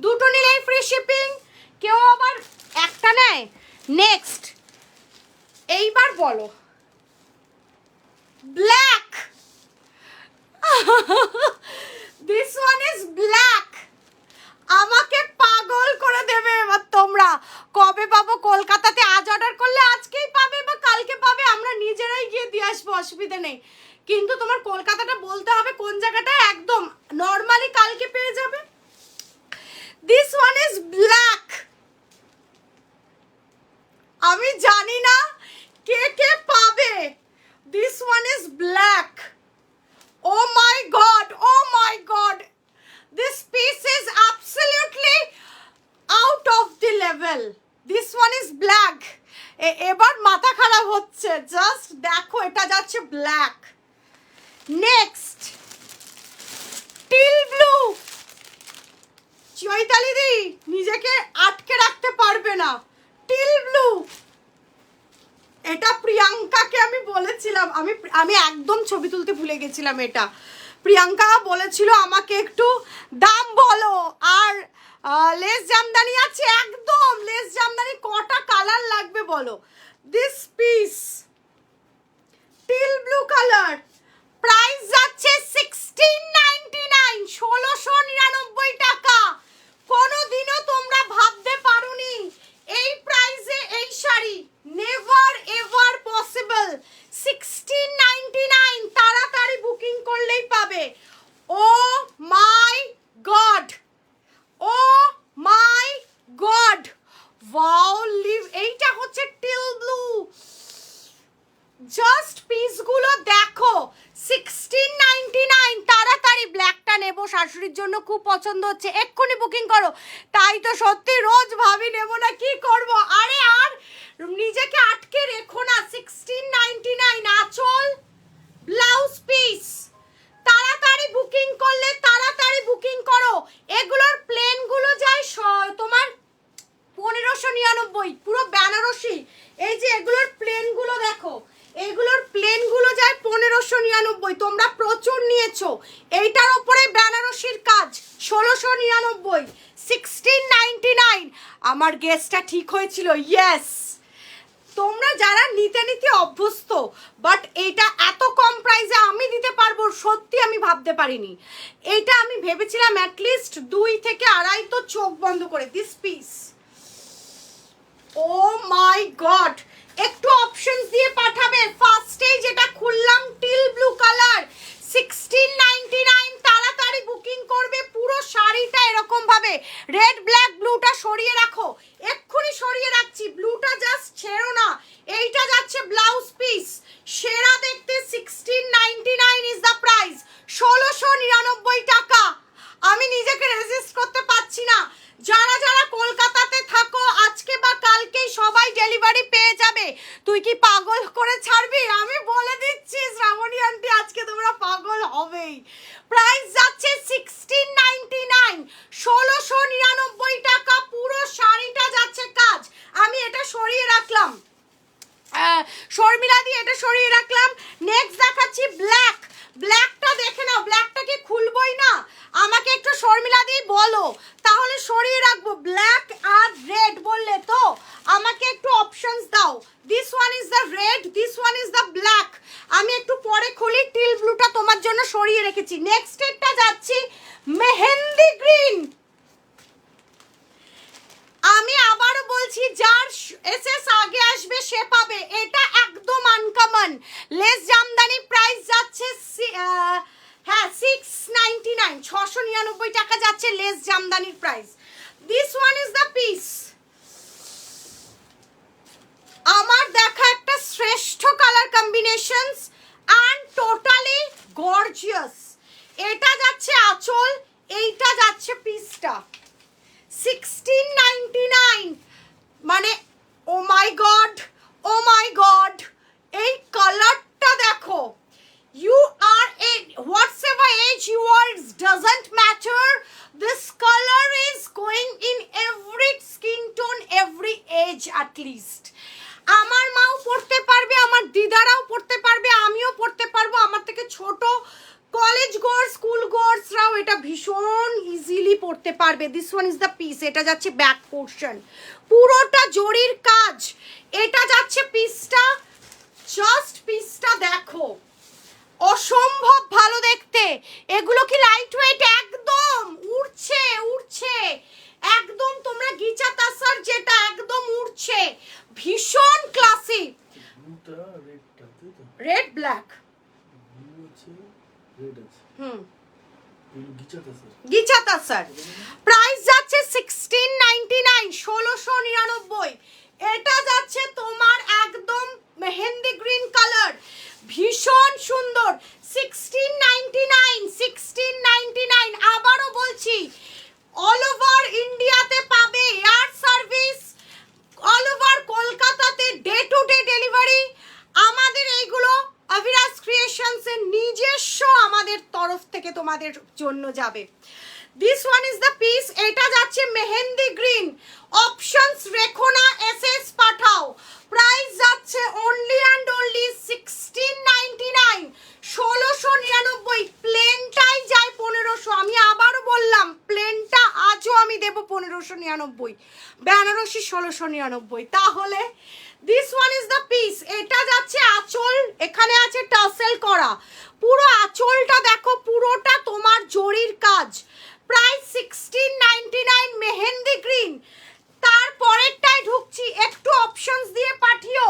দুটো নিলেই ফ্রি শিপিং, কেউ আবার একটা নেয়। নেক্সট, এইবার বলো black. This one is black. আমাকে পাগল করে দেবে এবার তোমরা। কবে পাবো? কলকাতাতে আজ অর্ডার করলে আজকেই পাবে বা কালকে পাবে, আমরা নিজেরাই গিয়ে দিয়ে আসবো, অসুবিধা নেই। কিন্তু তোমার কলকাতাটা বলতে হবে কোন জায়গাটা, একদম নর্মালি কালকে পেয়ে যাবে। This one is black. আমি জানি না কে কে পাবে। This one is black. Oh my god, oh my God, this piece is absolutely out of the level. This one is black. এবার মাথা খারাপ হচ্ছে, জাস্ট দেখো এটা যাচ্ছে black. Next, teal blue. Chaitali দি নিজেকে আটকে রাখতে পারবে না। টিল ব্লু, এটা প্রিয়াঙ্কাকে আমি বলেছিলাম, আমি একদম ছবি তুলতে ভুলে গেছিলাম। এটা প্রিয়াঙ্কা বলেছিল আমাকে একটু দাম বলো, আর লেস জামদানি আছে, একদম লেস জামদানি। কটা কালার লাগবে বলো? This piece till blue colour, price যাচ্ছে 1699, 1699 টাকা। কোনোদিনও তোমরা ভাবতে পারোনি এই প্রাইসে এই শাড়ি, নেভার এভার পসিবল। 1699, তাড়াতাড়ি বুকিং করলেই পাবে। ও my god, oh my god, wow, leave. এইটা হচ্ছে টিল ব্লু। জাস্ট পিসগুলো দেখো, 1699, তাড়াতাড়ি ব্ল্যাকটা নেব, শাশুড়ির জন্য খুব পছন্দ হচ্ছে, এক্ষুনি বুকিং করো। তাই তো সত্যি রোজ ভাবি নেব না, কি করব। আরে আর নিজেকে আটকে রেখো না। 1699, আঁচল, ব্লাউজ পিস, তাড়াতাড়ি বুকিং করলে তাড়াতাড়ি বুকিং করো। এগুলোর প্লেনগুলো যায় তোমার 1599, পুরো বেনারসি। এই যে এগুলোর প্লেনগুলো দেখো, এগুলোর প্লেনগুলো যায় 1599। তোমরা প্রচুর নিয়েছো। এইটার ওপরে বেনারসির কাজ 1699, 1699। আমার গেসটা ঠিক হয়েছিল, ইয়েস। তোমরা যারা নিতে নিতে অভ্যস্ত, বাট এইটা এত কম প্রাইসে আমি দিতে পারবো সত্যি আমি ভাবতে পারিনি। এইটা আমি ভেবেছিলাম অ্যাটলিস্ট 2 থেকে 2.5, তো চোখ বন্ধ করে। This piece, oh my God, একটু অপশনস দিয়ে পাঠাবে। ফার্স্টেই যেটা খুললাম টিল ব্লু কালার, 1699, তাড়াতাড়ি বুকিং করবে। পুরো শাড়িটা এরকম ভাবে রেড ব্ল্যাক ব্লুটা সরিয়ে রাখো, এক্ষুনি সরিয়ে রাখছি। ব্লুটা জাস্ট ছেড়ো না। এইটা যাচ্ছে ব্লাউজ পিস, সেরা দেখতে। 1699 ইজ দ্য প্রাইস, 1699 টাকা। আমি নিজেকে রেজিস্ট করতে পারছি না। যারা যারা কলকাতাতে থাকো, আজকে বা কালকেই সবাই ডেলিভারি পেয়ে যাবে। তুই কি পাগল করে ছাড়বি? আমি বলে দিচ্ছি শ্রাবণী আন্টি, আজকে তোমরা পাগল হবেই। প্রাইস যাচ্ছে 1699, 1699 টাকা। পুরো শাড়িটা যাচ্ছে কাজ। আমি এটা সরিয়ে রাখলাম, শর্মিলা দিয়ে এটা সরিয়ে রাখলাম। নেক্সট দেখাচ্ছি ব্ল্যাক। ব্ল্যাকটা দেখে নাও, ব্ল্যাকটা কি খুলবই না? আমাকে একটু শর্মিলা দিয়ে বলো, তাহলে সরিয়ে রাখবো। ব্ল্যাক আর রেড বললে তো, আমাকে একটু অপশনস দাও। This one is the red, this one is the black. আমি একটু পরে খুলি। টিল ব্লুটা তোমার জন্য সরিয়ে রেখেছি। নেক্সট এটা যাচ্ছি মেহেন্দি গ্রিন। আমি আবারও বলছি, যার এসএস আগে আসবে সে পাবে। এটা একদম আনকমন লেস জামদানি। প্রাইস যাচ্ছে 699, 699 টাকা যাচ্ছে লেস জামদানির price. This one is the piece. আমার দেখা একটা শ্রেষ্ঠ colour combinations and totally gorgeous. এটা যাচ্ছে আঁচল, এইটা যাচ্ছে পিসটা। 1699, মানে ও my god, oh my god, এই কালারটা দেখো। You are a whatever age you are, it doesn't matter. This color is going in every skin tone, every age at least. আমার মাও পড়তে পারবে, আমার দিদারাও পড়তে এটা ভীষণ ইজিলি পড়তে পারবে। This one is the piece, এটা যাচ্ছে ব্যাক পোর্শন, পুরোটা জরির কাজ। এটা যাচ্ছে পিসটা, জাস্ট পিসটা দেখো, অসম্ভব ভালো দেখতে। এগুলো কি লাইট ওয়েট? একদম উড়ছে উড়ছে, একদম তোমরা গিচা তাসার যেটা একদম উড়ছে, ভীষণ ক্লাসি। ব্লুটা রেডটা তাই তো? রেড ব্ল্যাক, ব্লু আছে, রেড আছে। এগুলো গিচাতে স্যার। গিচা তাসার প্রাইস যাচ্ছে 1699, 1699। এটা যাচ্ছে তোমার একদম মেহেন্দি গ্রিন কালার, ভীষণ সুন্দর। 1699, 1699। আবারও বলছি, অল ওভার ইন্ডিয়াতে পাবে এয়ার সার্ভিস, অল ওভার কলকাতাতে ডে টু ডে ডেলিভারি। আমাদের এইগুলো অভিরাজ ক্রিয়েশনস এর নিজস্ব আমাদের তরফ থেকে তোমাদের জন্য যাবে। This one is the piece, এটা যাচ্ছে মেহেন্দি গ্রিন, অপশনস রেখো না, এসএস পাঠাও। প্রাইস যাচ্ছে অনলি অ্যান্ড অনলি 1699, 1699। প্লেনটাই যায় 1500। আমি আবারও বললাম, প্লেনটা আজও আমি দেবো 1599, বেনারসি 1699। তাহলে this one is the piece, এটা যাচ্ছে আঁচল, এখানে আছে টাসেল করা, পুরো আঁচলটা দেখো, পুরোটা তোমার জরির কাজ। Price 1699, mehndi green. তারপরেরটাই ঢুকছি, একটু অপশনস দিয়ে পাঠিও।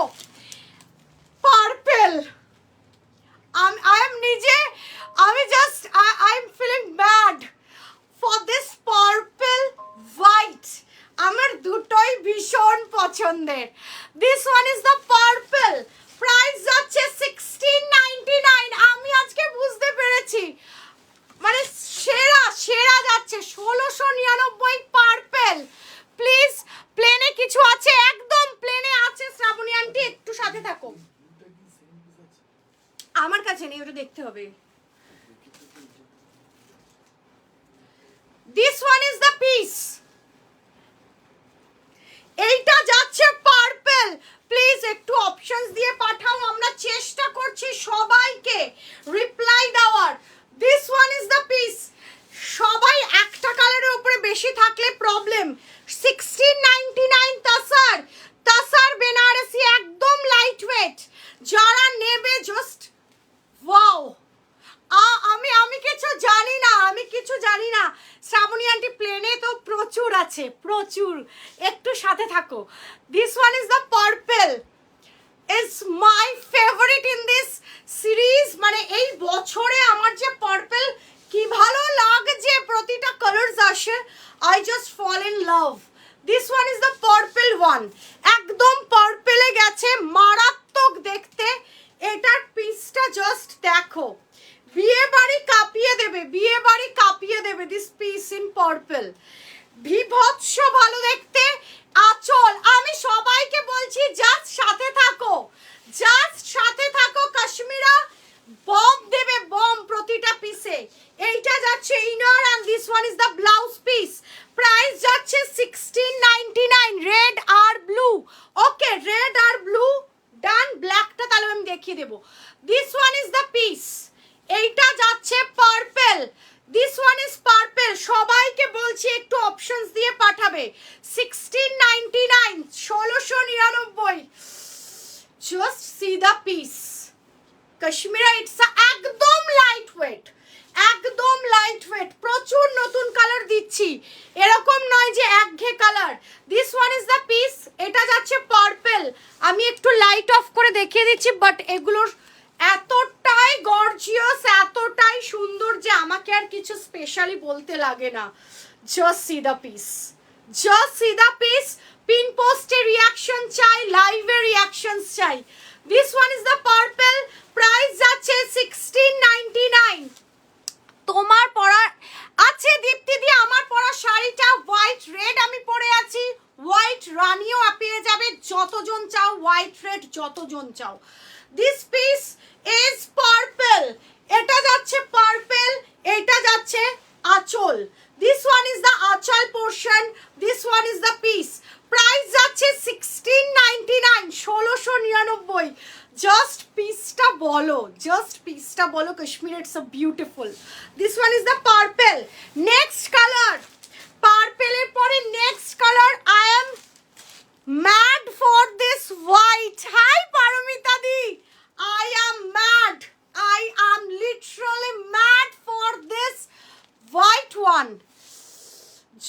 পার্পল, আমি just I am feeling bad for this purple white. আমার দুটোই ভীষণ পছন্দের। This one is the purple, price যাচ্ছে 1699। আমি আজকে বুঝতে পেরেছি, মানে সেরা সেরা যাচ্ছে 1699 পার্পল। প্লিজ, প্লেনে কিছু আছে? একদম প্লেনে আছে শ্রাবণী আন্টি, একটু সাথে থাকো। ব্লুটা কি সেম পিস আছে? আমার কাছে নেই, ওটা দেখতে হবে। This one is the piece, এইটা যাচ্ছে পার্পল। প্লিজ একটু অপশনস দিয়ে পাঠাও, আমরা চেষ্টা করছি সবাইকে রিপ্লাই দেওয়ার। This one is the piece. সবাই একটা কালারের উপরে বেশি থাকলে প্রবলেম। 1699 তাসার, তাসার বেনারসি, একদম লাইট ওয়েট। যারা নেবে জাস্ট ওয়াও। আমি কিছু জানি না, আমি কিছু জানি না। শ্রাবণী আন্টি প্লেনে তো প্রচুর আছে, প্রচুর, একটু সাথে থাকো। This one is the purple, is my favourite in this series. মানে এই বছরে আমার যে পার্পল কি ভালো লাগছে, প্রতিটা কালারস আসে, I just fall in love. This one is the purple one, একদম পার্পলে গেছে, মারাত্মক দেখতে। এটার পিসটা জাস্ট দেখো, বিয়ে বাড়ি কাঁপিয়ে দেবে, বিয়ে বাড়ি কাঁপিয়ে দেবে। দিস পিস ইন পার্পল, বিভৎস ভালো দেখতে। আঁচল, আমি সবাইকে বলছি জাস্ট সাথে থাকো, জাস্ট সাথে থাকো। কাশ্মীরা বম দেবে, বম প্রতিটা পিসে। এইটা যাচ্ছে inner, and this one is the blouse piece. Price যাচ্ছে 1699, রেড আর ব্লু। ওকে, রেড আর ব্লু ডান। ব্ল্যাকটা তাহলে আমি দেখিয়ে দেবো। This one is the piece, এইটা যাচ্ছে purple. This one is purple. সবাইকে বলছি একটু অপশনস দিয়ে পাঠাবে। 1699, 1699। Just see the piece. Kashmira, it's একদম লাইট ওয়েট, একদম লাইট ওয়েট। প্রচুর নতুন কালার দিচ্ছি, এরকম নয় যে একঘেয়ে colour. This one is the piece, এটা যাচ্ছে পার্পল। আমি একটু লাইট অফ করে দেখিয়ে দিচ্ছি, বাট এগুলোর এতটাই গর্জিয়াস, এতটাই সুন্দর যে আমাকে আর কিছু স্পেশালি বলতে লাগে না। Just see the piece, just see the piece. Pin পোস্টে রিয়াকশন চাই, লাইভে রিয়াকশনস চাই। This one is the purple, price যাচ্ছে 1699। তোমার পরা আছে দীপ্তি দি, আমার পরা শাড়িটা হোয়াইট রেড আমি পরে আছি, হোয়াইট রানিও পেয়ে যাবে যতজন চাও, হোয়াইট রেড যতজন চাও। দিস পিস ইজ পার্পল, এটা যাচ্ছে পার্পল, এটা যাচ্ছে আঁচল। This one is the anchal portion, this one is the piece. Price যাচ্ছে 1699, 1699। জাস্ট পিসটা বলো, জাস্ট পিসটা বলো Kashmir, it's a beautiful. This one is the purple. Next colour, পার্পেলের পরে next colour, I am mad for this white. Hi Paramita di, I am mad, I am literally mad for this white one.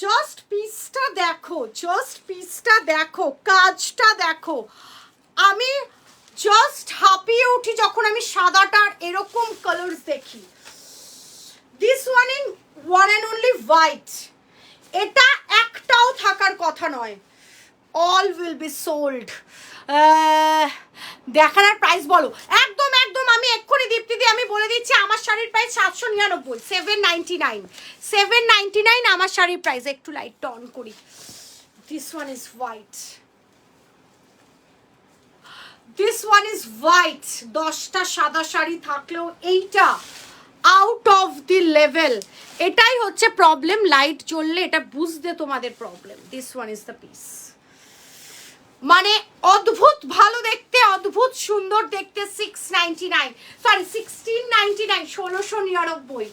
Just পিসটা দেখো, just পিসটা দেখো, কাজটা দেখো। আমি just হাঁপিয়ে উঠি যখন আমি সাদাটার এরকম কালার্স দেখি। This one in one and only white, এটা একটাও থাকার কথা নয়, all will be sold. দেখানোর প্রাইস বলো। একদম একদম আমি এক্ষুনি দীপ্তিদি আমি বলে দিচ্ছি, আমার শাড়ির প্রাইস 799, 799, 799 আমার শাড়ির প্রাইস। একটু লাইট অন করি। This one is white, this one is white. 10টা সাদা শাড়ি থাকলেও এইটা আউট অফ দি লেভেল। এটাই হচ্ছে প্রবলেম, লাইট জ্বললে এটা বুঝতে তোমাদের problem. This one is the piece, মানে অদ্ভুত ভালো দেখতে, অদ্ভুত সুন্দর দেখতে। 699, সরি 1699, 1699।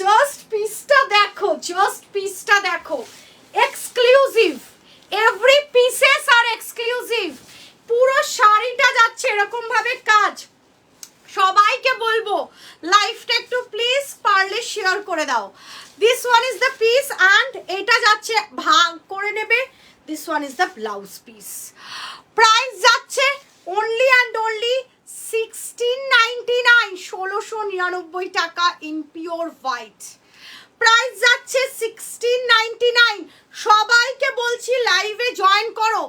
জাস্ট পিসটা দেখো, জাস্ট পিসটা দেখো, এক্সক্লুসিভ, এভরি পিসেস আর এক্সক্লুসিভ। পুরো শাড়িটা যাচ্ছে এরকম ভাবে কাজ। সবাইকে বলবো লাইফটা একটু প্লিজ পারলে শেয়ার করে দাও। This one is the piece and এটা যাচ্ছে ভাগ করে নেবে। This one is the blouse piece. Price যাচ্ছে only and only 1699, 1699 টাকা in pure white. প্রাইস যাচ্ছে 1699। সবাইকে বলছি লাইভে জয়েন করো।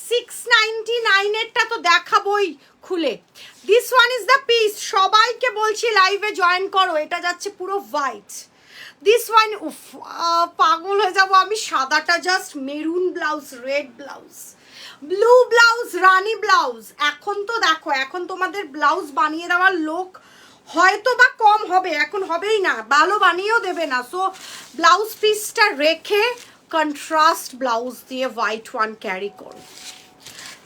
699 এরটা তো দেখাবোই খুলে। This one is the piece, সবাইকে বলছি লাইভে জয়েন করো। এটা যাচ্ছে পুরো হোয়াইট। দিস ওয়ান, উফ পাগল হয়ে যাবো আমি। সাদাটা just maroon blouse, red blouse, blue blouse, রানী ব্লাউজ। এখন তো দেখো, এখন তোমাদের ব্লাউজ বানিয়ে দেওয়ার লোক হয়তো বা কম হবে, এখন হবেই না, ভালো বানিয়েও দেবে না। সো ব্লাউজ পিসটা রেখে কন্ট্রাস্ট ব্লাউজ দিয়ে হোয়াইট ওয়ান ক্যারি করো।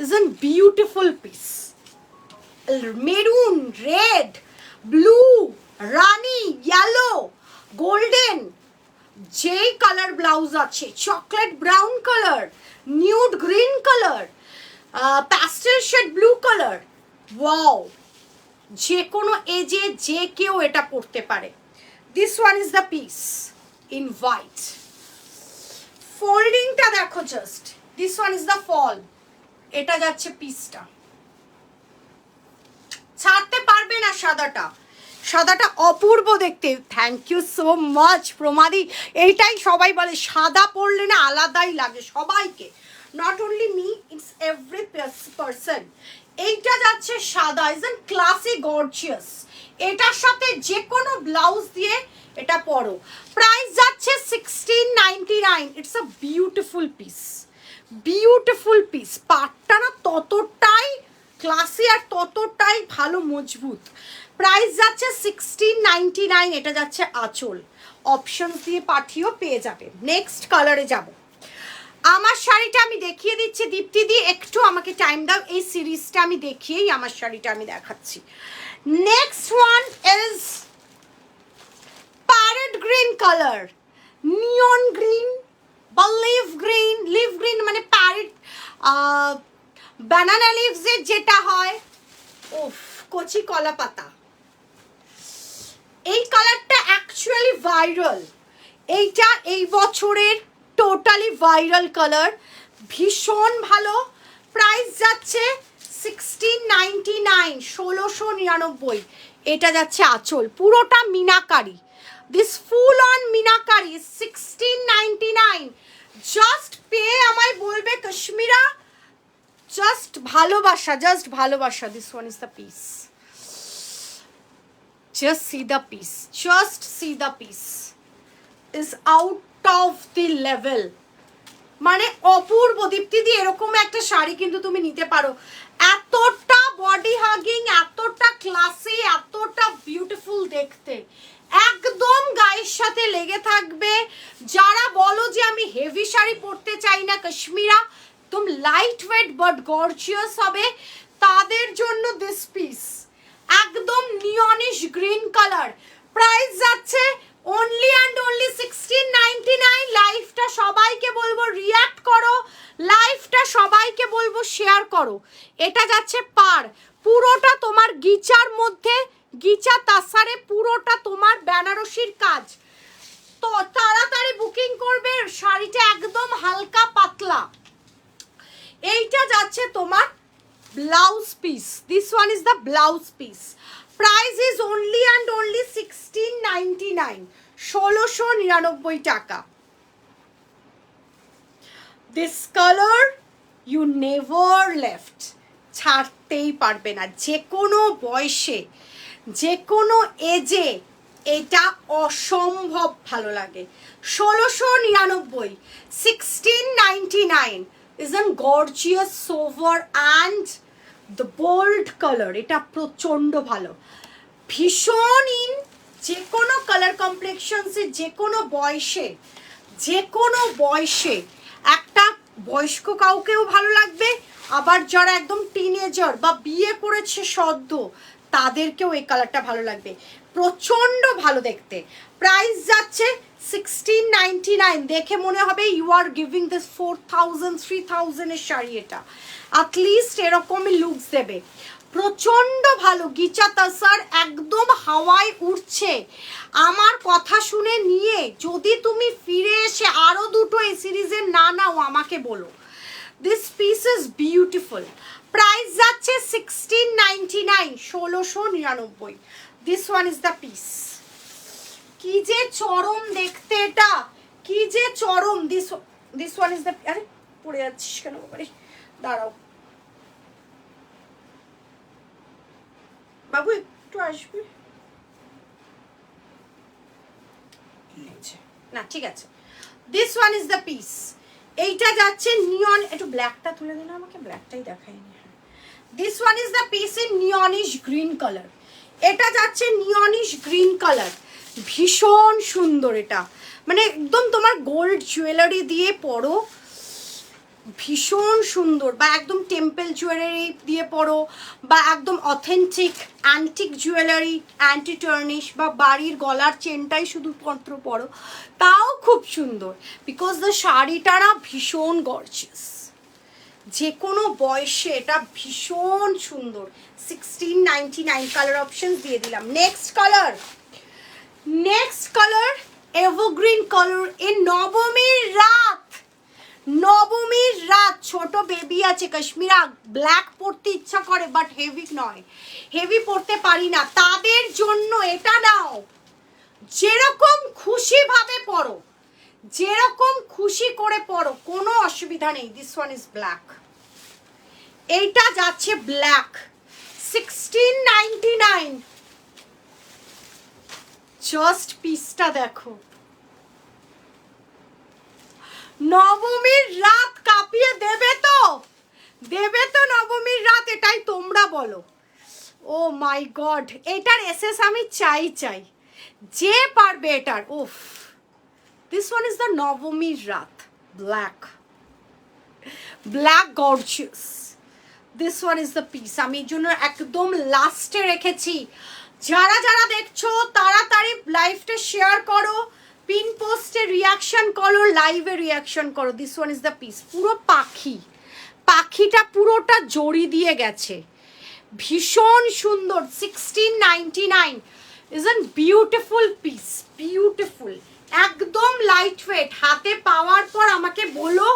Is an beautiful piece. Maroon, red, blue, রানী, ইয়েলো, গোল্ডেন, যেই কালার ব্লাউজ আছে, chocolate brown colour, nude green colour, pastel shade blue colour, wow, যে কোনো এজে যে কেউ এটা পরতে পারে। This one is the piece in white. ফোল্ডিংটা দেখো just, this one is the fall. এটা যাচ্ছে পিসটা, ছাড়তে পারবে না সাদাটা, সাদাটা অপূর্ব দেখতে। থ্যাংক ইউ সো মাচ প্রমাদি। এইটাই সবাই বলে, সাদা পরলে না আলাদাই লাগে সবাইকে, not only me, it's every person. এইটা যাচ্ছে সাদা, ইজ এন ক্লাসি গর্জিয়াস। এটার সাথে যে কোনো ব্লাউজ দিয়ে এটা পরো। প্রাইস যাচ্ছে 1699। It's a beautiful piece, beautiful piece. পাটটা না ততটাই ক্লাসি আর ততটাই ভালো মজবুত। প্রাইস যাচ্ছে 1699। এটা যাচ্ছে আঁচল, অপশন দিয়ে পাঠিয়েও পেয়ে যাবে। নেক্সট কালারে যাব। আমার শাড়িটা আমি দেখিয়ে দিচ্ছি দীপ্তি দি, একটু আমাকে টাইম দাও। এই সিরিজটা আমি দেখিয়েই আমার শাড়িটা আমি দেখাচ্ছি। Next one is parrot green colour, neon green বা লিভ গ্রিন। লিভ গ্রিন মানে প্যারেট, ব্যানানা লিভসের যেটা হয়, ওফ, কচি কলা পাতা। এই কালারটা অ্যাকচুয়ালি ভাইরাল, এইটা এই বছরের টোটালি ভাইরাল কালার, ভীষণ ভালো। প্রাইস যাচ্ছে 1699, 1699। এটা যাচ্ছে আঁচল, পুরোটা meenakari. This full on meenakari, 1699। Just পেয়ে আমায় বলবে কাশ্মীরা, জাস্ট ভালোবাসা, জাস্ট ভালোবাসা। This one is the piece, just see the piece, just see the piece, is out of the level, মানে অপূর্ব। দীপ্তি দি এরকম একটা শাড়ি কিন্তু তুমি নিতে পারো, এতটা বডি হাগিং, এতটা ক্লাসি, এতটা বিউটিফুল দেখতে, একদম গায়ের সাথে লেগে থাকবে। যারা বলো যে আমি হেভি শাড়ি পরতে চাই না কাশ্মীরা, তুমি লাইট ওয়েট বাট গর্জিয়াস হবে, তাদের জন্য this piece green colour, price যাচ্ছে অনলি অ্যান্ড অনলি 1699। লাইভটা সবাইকে বলবো রিঅ্যাক্ট করো, লাইভটা সবাইকে বলবো শেয়ার করো। এটা যাচ্ছে পার, পুরোটা তোমার গিচার মধ্যে, গিচা তাসারে পুরোটা তোমার বেনারসির কাজ। তো তাড়াতাড়ি বুকিং করবে, শাড়িটা একদম হালকা পাতলা। এইটা যাচ্ছে তোমার blouse piece, this one is the blouse piece. Price is only and only 1699, 1699 টাকা। This colour you never left, ছাড়তেই পারবে না, যে কোনো বয়সে, যে কোনো এজে এটা অসম্ভব ভালো লাগে। 1699, 1699 is a gorgeous sober and the bold color, এটা প্রচন্ড ভালো, ভীষণ ইন, যে কোনো কালার কমপ্লেক্সনসে, যে কোনো বয়সে, যে কোনো বয়সে একটা বয়স্ক কাউকেও ভালো লাগবে, আবার যারা একদম টিনেজার বা বিয়ে করেছে সদ্য তাদেরকেও এই কালারটা ভালো লাগবে, প্রচন্ড ভালো দেখতে। প্রাইস যাচ্ছে 1699, দেখে মনে হবে ইউ আর গিভিং দিস 4000 3000 এর শাড়ি, এটা অ্যাটলিস্ট এরকমই লুকস দেবে, প্রচন্ড ভালো। গিচা তাসার একদম হাওয়ায় উঠছে। আমার কথা শুনে নিয়ে যদি তুমি ফিরে এসে আরো দুটো এই সিরিজের না নাও আমাকে বলো। This piece is beautiful. Price যাচ্ছে 1699, 1699। This one is the piece. কি যে চরম দেখতে এটা, কি যে চরম। দিস ওয়ান ইজ দ্য, আরে পড়ে যাচ্ছিস কেন বাবারে, দাঁড়াও বাবু একটু আসবে না, ঠিক আছে। This one is the piece. এইটা যাচ্ছে নিয়ন, একটু ব্ল্যাকটা তুলে দিন আমাকে, ব্ল্যাকটাই দেখাইনি। This one is the piece in neonish green colour, এটা যাচ্ছে নিয়নিশ গ্রিন কালার, ভীষণ সুন্দর। এটা মানে একদম তোমার গোল্ড জুয়েলারি দিয়ে পরো, ভীষণ সুন্দর, বা একদম টেম্পল জুয়েলারি দিয়ে পরো, বা একদম authentic antique jewellery, anti tarnish, বা বাড়ির গলার চেনটাই শুধুমাত্র পরো, তাও খুব সুন্দর। বিকজ দ্য শাড়িটা না ভীষণ গর্জিয়াস, যে কোনো বয়সে এটা ভীষণ সুন্দর। 1699 কালার অপশন দিয়ে দিলাম। Next colour, next colour evergreen colour. এই নবমীর রাত, নবমীর রাত, ছোট বেবি আছে, কাশ্মীরা ব্ল্যাক পরতে ইচ্ছা করে বাট হেভি নয়, হেভি পরতে পারি না, তাদের জন্য এটা নাও। যেরকম খুশি ভাবে পরো, যেরকম খুশি করে পরো, কোনো অসুবিধা নেই। দিস ওয়ান ইজ ব্ল্যাক, এইটা যাচ্ছে ব্ল্যাক, 1699। জাস্ট পিসটা দেখো, নবমীর রাত কাঁপিয়ে দেবে তো, দেবে তো নবমীর রাত, এটাই তোমরা বলো। ও মাই গড, এটার এসএস আমি চাই, যে পারবে এটার। ওফ, দিস ওয়ান ইজ দ্য নবমীর রাত black, black gorgeous. This one is the piece, আমি এর জন্য একদম লাস্টে রেখেছি। যারা যারা দেখছো তাড়াতাড়ি লাইভটা শেয়ার করো, পিন পোস্টে রিয়াকশন করো, লাইভে রিয়াকশন করো। This one is the piece, পুরো পাখি, পাখিটা পুরোটা জড়ি দিয়ে গেছে, ভীষণ সুন্দর। 1699 is an beautiful piece, beautiful, একদম লাইট ওয়েট। হাতে পাওয়ার পর আমাকে বলো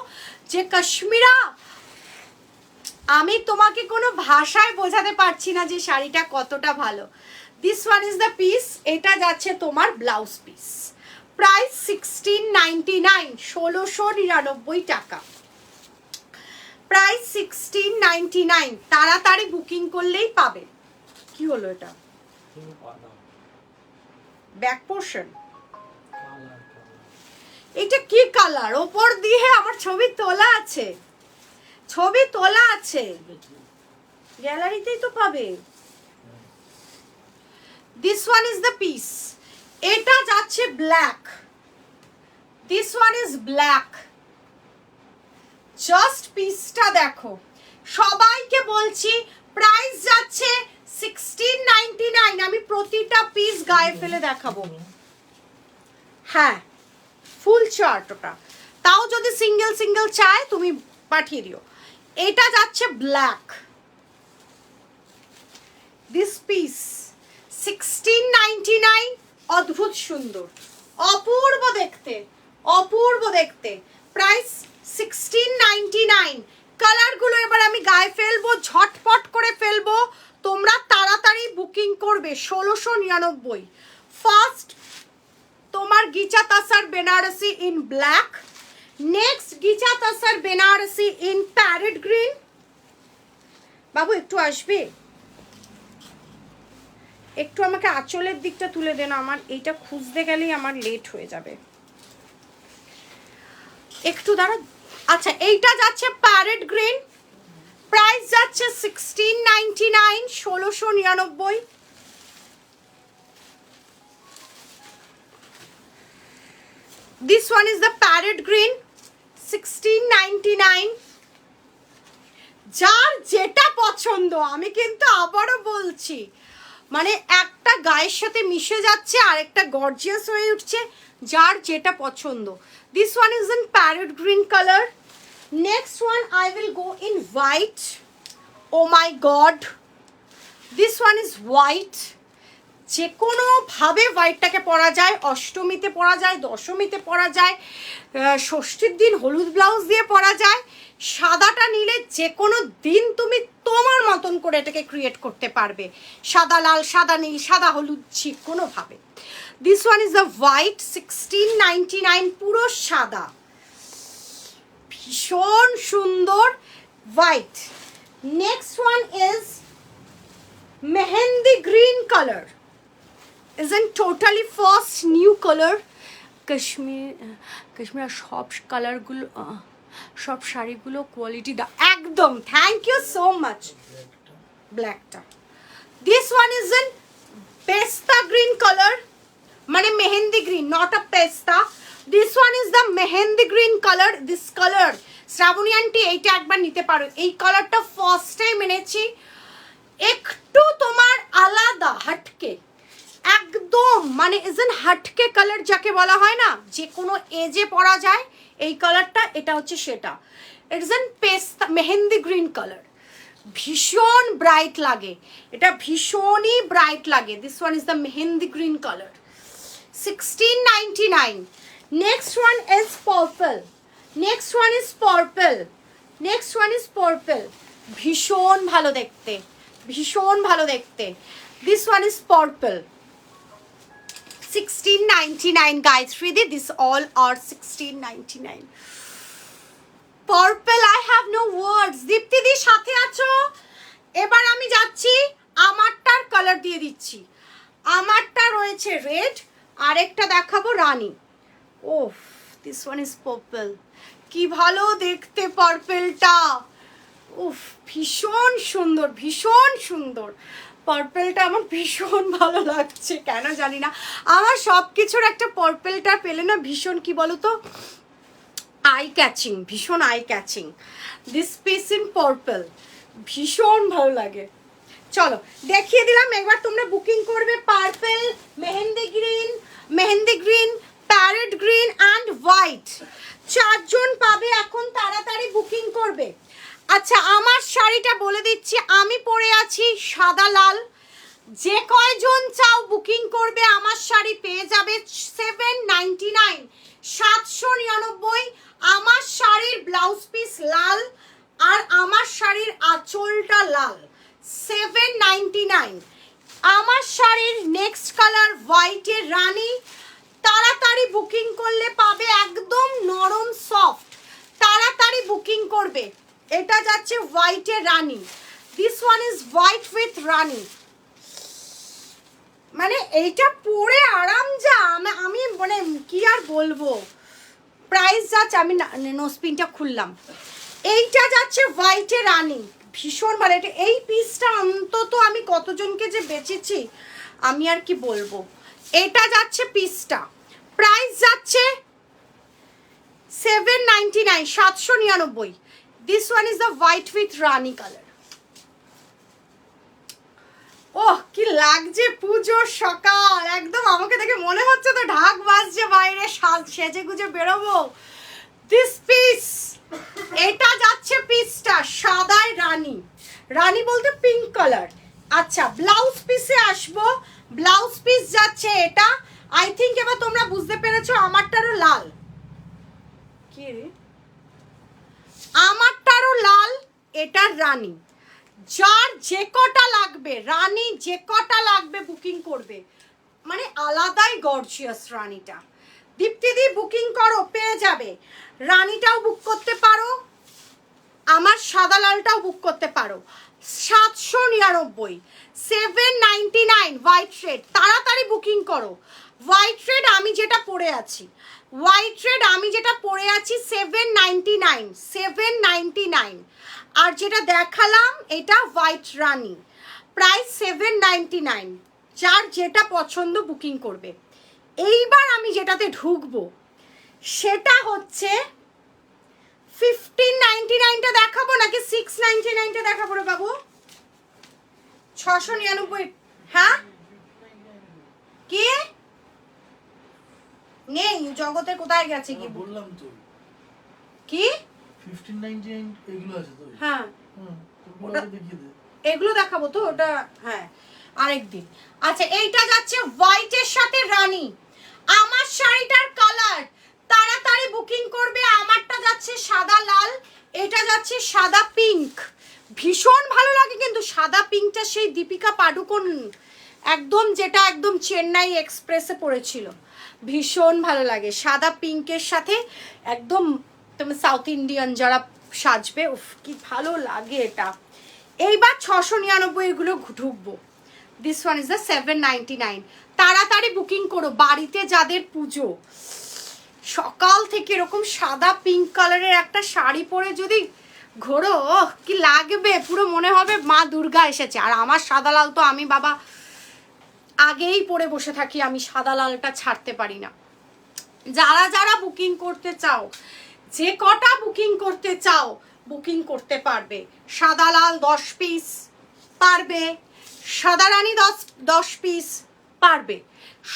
যে কাশ্মীরা, আমি তোমাকে কোনো ভাষায় বোঝাতে পারছি না যে শাড়িটা কতটা ভালো। This one is the piece, এটা যাচ্ছে তোমার ব্লাউজ পিস। প্রাইস 1699, 1699 টাকা। প্রাইস 1699, তাড়াতাড়ি বুকিং করলেই পাবে। কি হলো এটা? ব্যাক পোর্শন, এটা কি কালার? ওপর দিয়ে আমার ছবি তোলা আছে, ছবি তোলা আছে, গ্যালারিতেই তো পাবে। This one is the piece, এটা যাচ্ছে black, this one is black. Just পিসটা দেখো, সবাইকে বলছি প্রাইস যাচ্ছে 1699। আমি প্রতিটা পিস গায়ে ফেলে দেখাবো। হ্যাঁ ফুল চার্ট ওটা, তাও যদি সিঙ্গেল সিঙ্গেল চায় তুমি পাঠিয়ে দিও। এটা যাচ্ছে ব্ল্যাক, দিস পিস 1699, অদ্ভুত সুন্দর, অপূর্ব দেখতে, অপূর্ব দেখতে, প্রাইস 1699। কালারগুলো এবার আমি গায়ে ফেলবো, ঝটপট করে ফেলবো, তোমরা তাড়াতাড়ি বুকিং করবে। 1699। ফার্স্ট তোমার Ghicha Tussar Benarasi in black, next Ghicha Tussar Benarasi in parrot green. বাবু একটু আসবে, একটু আমাকে আঁচলের দিকটা তুলে দেন, আমার এইটা খুঁজতে গেলেই আমার লেট হয়ে যাবে, একটু দাঁড়া। আচ্ছা এইটা যাচ্ছে প্যারেট গ্রিন, প্রাইস যাচ্ছে 1699, 1699। This one is the parrot green, 1699। যার যেটা পছন্দ, আমি কিন্তু আবারও বলছি, মানে একটা গায়ের সাথে মিশে যাচ্ছে আর একটা গর্জিয়াস হয়ে উঠছে, যার যেটা পছন্দ। This one is in parrot green color. Next one I will go in white. Oh my god, this one is white. যে কোনো ভাবে হোয়াইটটাকে পরা যায়, অষ্টমীতে পরা যায়, দশমীতে পরা যায়, ষষ্ঠীর দিন হলুদ ব্লাউজ দিয়ে পরা যায়। সাদাটা নিলে যে কোনো দিন তুমি তোমার মতন করে এটাকে ক্রিয়েট করতে পারবে, সাদা লাল, সাদা নীল, সাদা হলুদ, যে কোনোভাবে। This one is the white, 1699, পুরো সাদা, ভীষণ সুন্দর white. Next one is mehndi green colour, isn't totally first new color. Kashmir সব কালারগুলো, সব শাড়িগুলো কোয়ালিটি দা একদম। Thank you so much. ব্ল্যাকটা, this one is in pista green colour, মানে mehndi green, not a pista. This one is the mehndi green colour. This colour Shrabani aunty এইটা একবার নিতে পারো, এই কালারটা ফার্স্ট টাইম এনেছি, একটু তোমার আলাদা, হাটকে একদম, মানে ইজেন হাটকে কালার যাকে বলা হয় না, যে কোনো এজে পরা যায় এই কালারটা, এটা হচ্ছে সেটা। It's an pista mehndi green colour, ভীষণ ব্রাইট লাগে, এটা ভীষণই ব্রাইট লাগে। This one is the mehndi green colour, 1699। Next one is purple, next one is purple, next one is purple, ভীষণ ভালো দেখতে, ভীষণ ভালো দেখতে। This one is purple, 1699 guys, Shridi, this all are 1699. Purple, I have no words. দীপ্তি দি সাথে আছো? এবার আমি যাচ্ছি আমারটার কালার দিয়ে দিচ্ছি। আমারটা রয়েছে রেড, আরেকটা দেখাবো রানী। ওফ, দিস ওয়ান ইজ পার্পল, কি ভালো দেখতে পার্পলটা, উফ ভীষণ সুন্দর, ভীষণ সুন্দর। পার্পলটা আমার ভীষণ ভালো লাগছে, কেন জানি না, আমার সব কিছুর একটা পার্পলটা পেলে না ভীষণ, কি বলো তো, আই ক্যাচিং, ভীষণ eye catching. This piece in purple, ভীষণ ভালো লাগে। চলো দেখিয়ে দিলাম, একবার তোমরা বুকিং করবে। Purple, mehndi green, mehndi green, parrot green and white, চারজন পাবে এখন, তাড়াতাড়ি বুকিং করবে। আচ্ছা আমার শাড়িটা বলে দিচ্ছি, আমি পরে আছি সাদা লাল, যে কয়জন চাও বুকিং করবে আমার শাড়ি পেয়ে যাবে 799, 799। আমার শাড়ির ব্লাউজ পিস লাল আর আমার শাড়ির আঁচলটা লাল, 799। আমার শাড়ির নেক্সট কালার হোয়াইটের রানী, তাড়াতাড়ি বুকিং করলে পাবে একদম নরম সফট, তাড়াতাড়ি বুকিং করবে। এটা যাচ্ছে হোয়াইটের রানী, this one is white with rani, মানে এইটা পরে আরাম যা, আমি মানে কি আর বলবো। প্রাইস যাচ্ছে, আমি নোসপিনটা খুললাম, এইটা যাচ্ছে হোয়াইটের রানী, ভীষণ ভালো। এটা এই পিসটা অন্তত আমি কতজনকে যে বেচেছি আমি আর কি বলবো। এটা যাচ্ছে পিসটা, প্রাইস যাচ্ছে 799, 799। This one is the white with Rani color. ওহ কি লাগছে পুজোর সেজে গুজে বেরোবো। দিস পিস, এটা যাচ্ছে পিসটা সাদায় রানী, রানী বলতে পিঙ্ক কালার। আচ্ছা ব্লাউজ পিসে আসবো, ব্লাউজ পিস যাচ্ছে এটা, আই থিঙ্ক এবার তোমরা বুঝতে পেরেছো আমারটারও লাল, কি রে আমারটারও লাল, এটার রানী। যার যে কটা লাগবে রানী, যে কটা লাগবে বুকিং করবে, মানে আলাদাই গর্জিয়াস রানীটা। দীপ্তিদি বুকিং করো, পেয়ে যাবে। রানীটাও বুক করতে পারো, আমার সাদা লালটাও বুক করতে পারো। 799, 799 হোয়াইট রেড, তাড়াতাড়ি বুকিং করো। হোয়াইট রেড আমি যেটা পরে আছি, হোয়াইট রেড আমি যেটা পরে আছি 799, 799। আর যেটা দেখালাম এটা হোয়াইট রানী, প্রাইস 799। যার যেটা পছন্দ বুকিং করবে। এইবার আমি যেটাতে ঢুকবো সেটা হচ্ছে 1599টা দেখাবো নাকি 699টা দেখাবো রে বাবু? 699, হ্যাঁ কি নেই জগতে, কোথায় গেছে কি বললাম তো, কি 1599 এগুলো আছে তো? হ্যাঁ ওটা দেখিয়ে দে। এগুলো দেখাবো তো, ওটা হ্যাঁ আরেকদিন। আচ্ছা এইটা যাচ্ছে হোয়াইটের সাথে রানী, আমার শাড়িটার কালার তাড়াতাড়ি বুকিং করবে। আমারটা যাচ্ছে সাদা লাল, এটা যাচ্ছে সাদা পিঙ্ক, ভীষণ ভালো লাগে কিন্তু সাদা পিঙ্কটা, সেই দীপিকা পাডুকোন একদম, যেটা একদম চেন্নাই এক্সপ্রেসে পড়েছিল, ভীষণ ভালো লাগে সাদা পিঙ্কের সাথে একদম। তুমি সাউথ ইন্ডিয়ান যারা সাজবে, উফ কি ভালো লাগে এটা। এইবার 699 এগুলো ঢুকবো। This one is the 799। তাড়াতাড়ি বুকিং করো, বাড়িতে যাদের পুজো, সকাল থেকে এরকম সাদা পিঙ্ক কালারের একটা শাড়ি পরে যদি ঘোরো, কি লাগবে, পুরো মনে হবে মা দুর্গা এসেছে। আর আমার সাদা লাল তো আমি বাবা আগেই পরে বসে থাকি, আমি সাদা লালটা ছাড়তে পারি না। যারা যারা বুকিং করতে চাও, যে কটা বুকিং করতে চাও বুকিং করতে পারবে। সাদা লাল 10 পিস পারবে, সাদা রানী 10 পিস পারবে,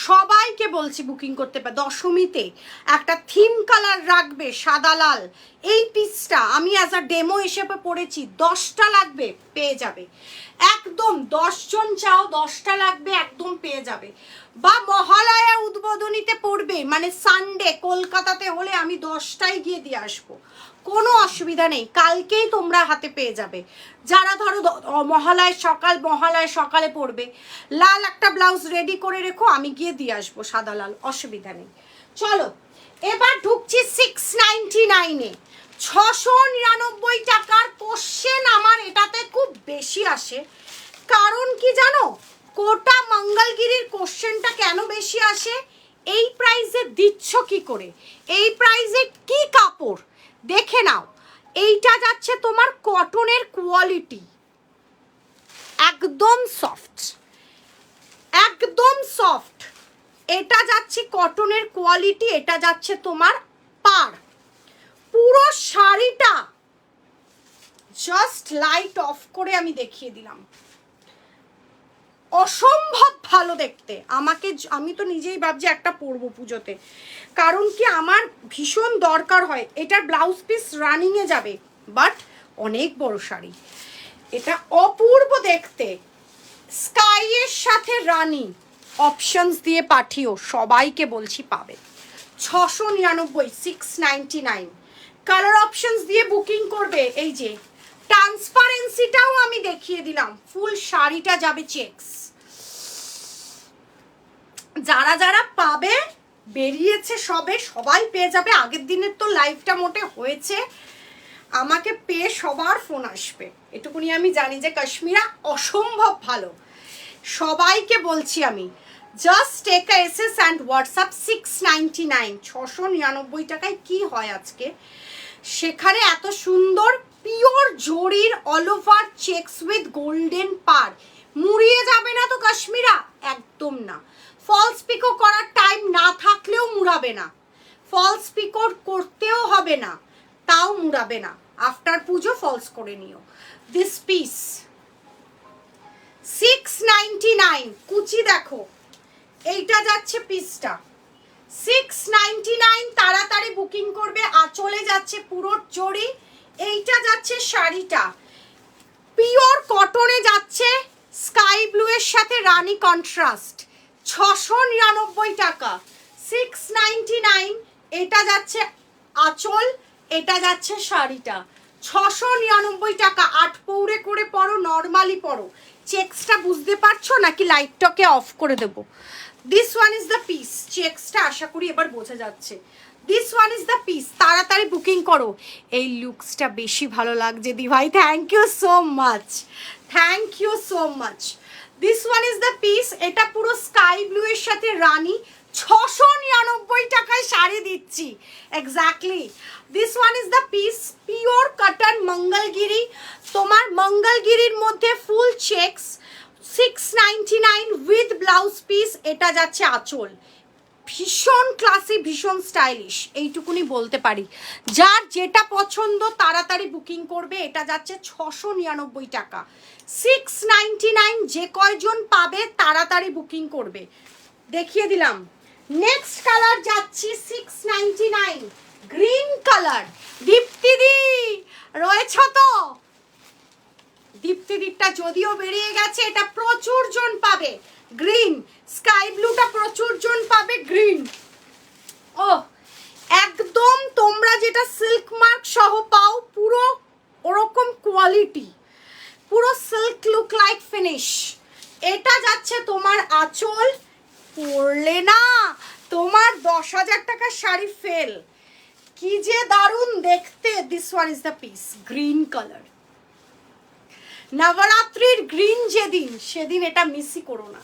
সবাইকে বলছি বুকিং করতে পারে। দশমীতে একটা থিম কালার রাখবে সাদা লাল, এই পিসটা আমি অ্যাজ আ ডেমো হিসেবে পড়েছি, 10টা লাগবে পেয়ে যাবে একদম। 10 জন চাও 10টা লাগবে একদম পেয়ে যাবে। বা মহালয়া উদ্বোধনীতে পড়বে, মানে সানডে কলকাতাতে হলে আমি 10টায় গিয়ে দিয়ে আসবো, কোনো অসুবিধা নেই, কালকেই তোমরা হাতে পেয়ে যাবে। যারা ধরো মহালয় সকালে পড়বে, লাল একটা ব্লাউজ রেডি করে রেখো, আমি গিয়ে দিয়ে আসবো সাদা লাল, অসুবিধা নেই। চলো এবার ঢুকছি 699-এ। 699 টাকার কোশ্চেন আমার এটাতে খুব বেশি আসে, কারণ কি জানো, কোটা মঙ্গলগিরির কোশ্চেনটা কেন বেশি আসে, এই প্রাইসে দিচ্ছ কি করে, এই প্রাইসে কি কাপড় দেখে নাও। এইটা যাচ্ছে তোমার কটনের কোয়ালিটি, একদম সফট, একদম সফট। এটা যাচ্ছে কটনের কোয়ালিটি, এটা যাচ্ছে তোমার পার। পুরো শাড়িটা জাস্ট লাইট অফ করে আমি দেখিয়ে দিলাম, অসম্ভব ভালো দেখতে। আমি তো নিজেই ভাবছি একটা পরবো পুজোতে, কারণ কি আমার ভীষণ দরকার হয়। এটার ব্লাউজ পিস রানিংয়ে যাবে, বাট অনেক বড় শাড়ি, এটা অপূর্ব দেখতে। স্কাইয়ের সাথে রানি অপশনস দিয়ে পাঠিও, সবাইকে বলছি পাবে। 699, 699 কালার অপশনস দিয়ে বুকিং করবে। এই যে ট্রান্সপারেন্সিটাও আমি দেখিয়ে দিলাম, ফুল শাড়িটা যাবে চেকস। যারা যারা পাবে, বেরিয়েছে সবে, সবাই পেয়ে যাবে। আগের দিনের তো লাইভটা মোটে হয়েছে, আমাকে পেয়ে সবার ফোন আসবে, এটুকুনি আমি জানি যে কাশ্মীরা অসম্ভব ভালো। সবাইকে বলছি আমি, just take a SS and WhatsApp 699, 699 টাকায় কি হয় আজকে। সেখানে এত সুন্দর পিওর জরির all over checks with golden পার, মুড়িয়ে যাবে না তো কাশ্মীরা, একদম না। ফলস পিকো করার টাইম না থাকলেও মুড়াবে না, ফলস পিকো করতেও হবে না তাও মুড়াবে না, আফটার পুজো ফলস করে নিও। দিস পিস 699, কুচি দেখো, এইটা যাচ্ছে পিসটা 699 তাড়াতাড়ি বুকিং করবে। আর চলে যাচ্ছে পুরো জড়ি। এইটা যাচ্ছে শাড়িটা পিওর কটনে যাচ্ছে, স্কাই ব্লু এর সাথে রানী কন্ট্রাস্ট, 699 টাকা 699। এটা যাচ্ছে আঁচল, এটা যাচ্ছে শাড়িটা 699 টাকা। 8 পৌরে করে পরো, নর্মালি পরো। চেক্সটা বুঝতে পারছো নাকি লাইটটাকে অফ করে দেবো? This one is the piece. চেক্সটা আশা করি এবার বোঝা যাচ্ছে। This one is the piece. তাড়াতাড়ি বুকিং করো। এই লুকসটা বেশি ভালো লাগছে দি ভাই, thank you so much, thank you so much. This one is the piece. এটা পুরো স্কাই ব্লু এর সাথে রানী, 699 টাকায় শাড়ি দিচ্ছি exactly. This one is the piece, pure cotton Mangalagiri. তোমার মঙ্গলগিরির মধ্যে ফুল চেক্স, 699 উইথ ব্লাউজ পিস। এটা যাচ্ছে আঁচল, ভীষণ ক্লাসি, ভীষণ স্টাইলিশ, এইটুকুনি বলতে পারি। যার যেটা পছন্দ তাড়াতাড়ি বুকিং করবে। এটা যাচ্ছে 699 টাকা 699। যে কয়জন পাবে তাড়াতাড়ি বুকিং করবে। দেখিয়ে দিলাম। নেক্সট কালার যাচ্ছি 699 গ্রিন কালার। দীপ্তিদি রয়েছ তো? দীপ্তিদিটা যদিও বেরিয়ে গেছে, এটা প্রচুর জন পাবে। গ্রিন স্কাই ব্লুটা প্রচুর জন পাবে। গ্রিন ও একদম তোমরা যেটা সিল্ক মার্ক সহ পাও, পুরো ওরকম কোয়ালিটি, পুরো সিল্ক লুক লাইক ফিনিশ। এটা যাচ্ছে তোমার আঁচল। পরলে না তোমার 10,000 টাকার শাড়ি ফেল। কি যে দারুণ দেখতে। This one is the piece, green colour. নবরাত্রির গ্রিন যেদিন, সেদিন এটা মিসই করো না।